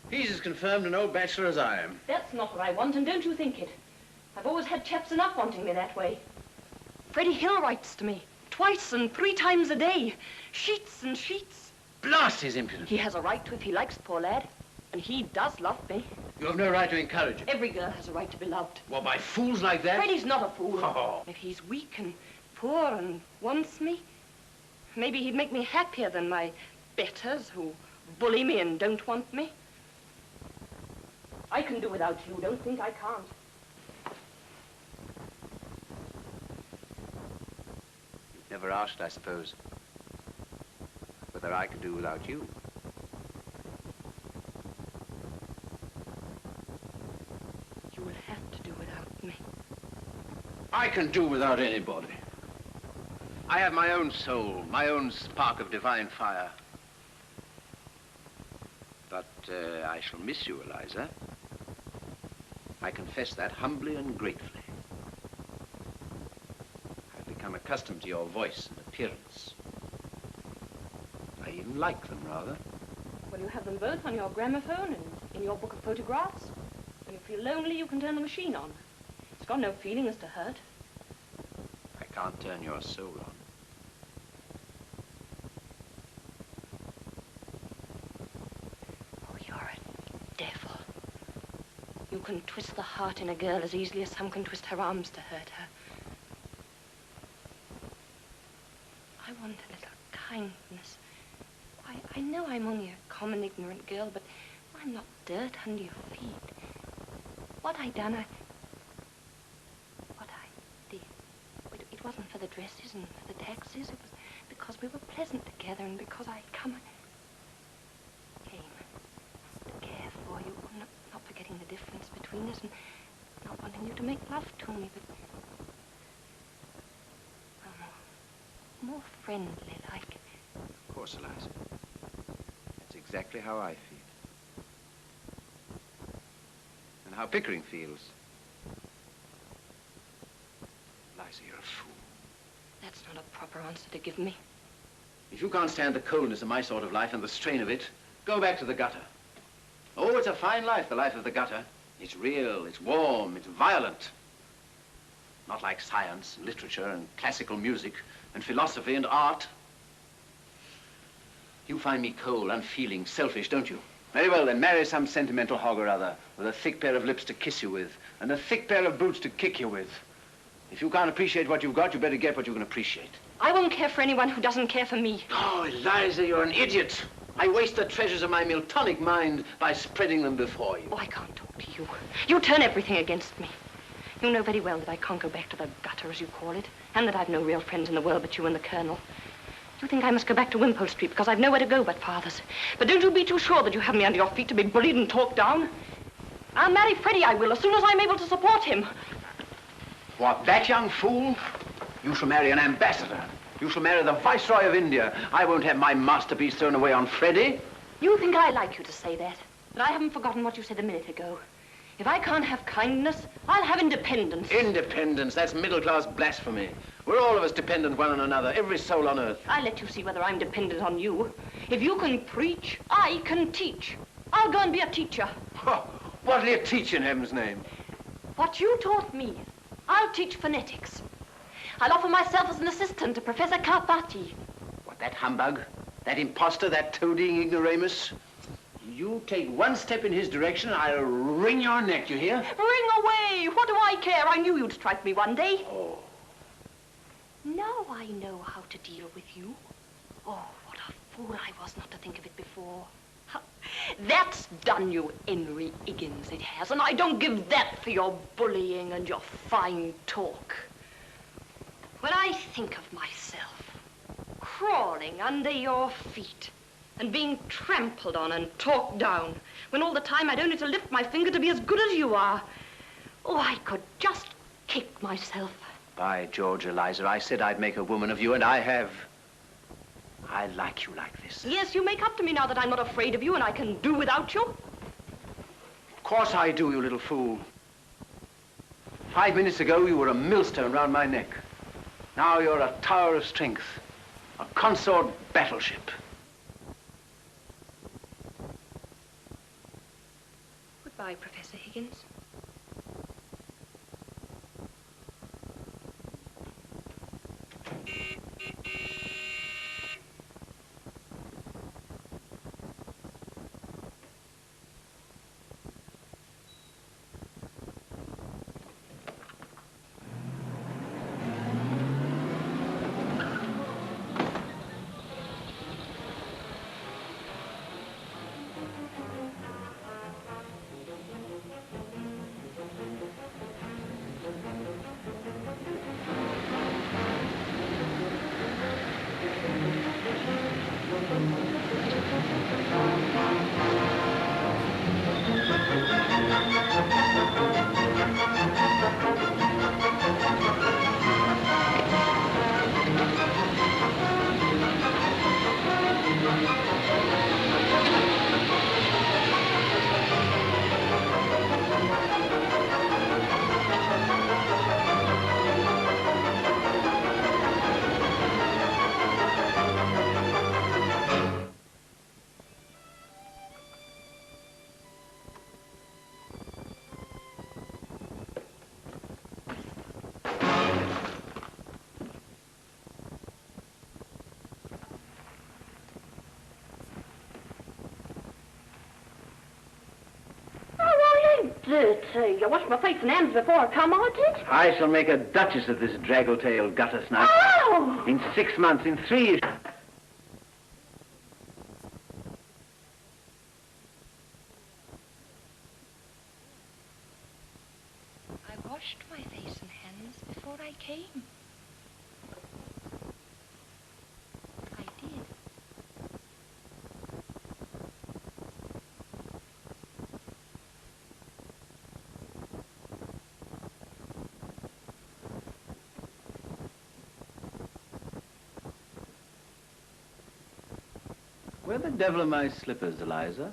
He's as confirmed an old bachelor as I am. That's not what I want, and don't you think it. I've always had chaps enough wanting me that way. Freddie Hill writes to me. Twice and 3 times a day. Sheets and sheets. Blast his impudence. He has a right to if he likes, poor lad. And he does love me. You have no right to encourage him. Every girl has a right to be loved. What, by fools like that? Freddie's not a fool. Oh. If he's weak and poor and wants me, maybe he'd make me happier than my betters who bully me and don't want me. I can do without you. Don't think I can't. Never asked, I suppose, whether I could do without you. You will have to do without me. I can do without anybody. I have my own soul, my own spark of divine fire. But I shall miss you, Eliza. I confess that humbly and gratefully. I'm accustomed to your voice and appearance. I even like them, rather. Well, you have them both on your gramophone and in your book of photographs. When you feel lonely, you can turn the machine on. It's got no feelings to hurt. I can't turn your soul on. Oh, you're a devil. You can twist the heart in a girl as easily as some can twist her arms to hurt her. I want a little kindness. I know I'm only a common, ignorant girl, but I'm not dirt under your feet. What I done, what I did, it wasn't for the dresses and for the taxis. It was because we were pleasant together and because I came to care for you, not forgetting the difference between us and not wanting you to make love to me, but more friendly like. Of course, Eliza. That's exactly how I feel. And how Pickering feels. Eliza, you're a fool. That's not a proper answer to give me. If you can't stand the coldness of my sort of life and the strain of it, go back to the gutter. Oh, it's a fine life, the life of the gutter. It's real, it's warm, it's violent. Not like science, and literature, and classical music, and philosophy, and art. You find me cold, unfeeling, selfish, don't you? Very well, then marry some sentimental hog or other, with a thick pair of lips to kiss you with, and a thick pair of boots to kick you with. If you can't appreciate what you've got, you better get what you can appreciate. I won't care for anyone who doesn't care for me. Oh, Eliza, you're an idiot. I waste the treasures of my Miltonic mind by spreading them before you. Oh, I can't talk to you. You turn everything against me. You know very well that I can't go back to the gutter, as you call it, and that I've no real friends in the world but you and the Colonel. You think I must go back to Wimpole Street because I've nowhere to go but Father's. But don't you be too sure that you have me under your feet to be bullied and talked down. I'll marry Freddie, I will, as soon as I'm able to support him. What, that young fool? You shall marry an ambassador. You shall marry the Viceroy of India. I won't have my masterpiece thrown away on Freddie. You think I like you to say that, but I haven't forgotten what you said a minute ago. If I can't have kindness, I'll have independence. Independence, that's middle-class blasphemy. We're all of us dependent one on another, every soul on earth. I'll let you see whether I'm dependent on you. If you can preach, I can teach. I'll go and be a teacher. Oh, what'll you teach in heaven's name? What you taught me, I'll teach phonetics. I'll offer myself as an assistant to Professor Carpati. What, that humbug? That imposter, that toadying ignoramus? You take one step in his direction, I'll wring your neck, you hear? Wring away! What do I care? I knew you'd strike me one day. Oh. Now I know how to deal with you. Oh, what a fool I was not to think of it before. That's done you, Henry Higgins, it has, and I don't give that for your bullying and your fine talk. When I think of myself crawling under your feet and being trampled on and talked down, when all the time I'd only to lift my finger to be as good as you are, oh, I could just kick myself. By George, Eliza, I said I'd make a woman of you, and I have. I like you like this. Yes, you make up to me now that I'm not afraid of you and I can do without you. Of course I do, you little fool. 5 minutes ago, you were a millstone round my neck. Now you're a tower of strength, a consort battleship. Goodbye, Professor Higgins. dirty. I washed my face and hands before I come, I did. I shall make a duchess of this draggle-tailed gutter snipe. Oh! In 6 months, in 3 years. I washed my face and hands before I came. I did. Where the devil are my slippers, Eliza?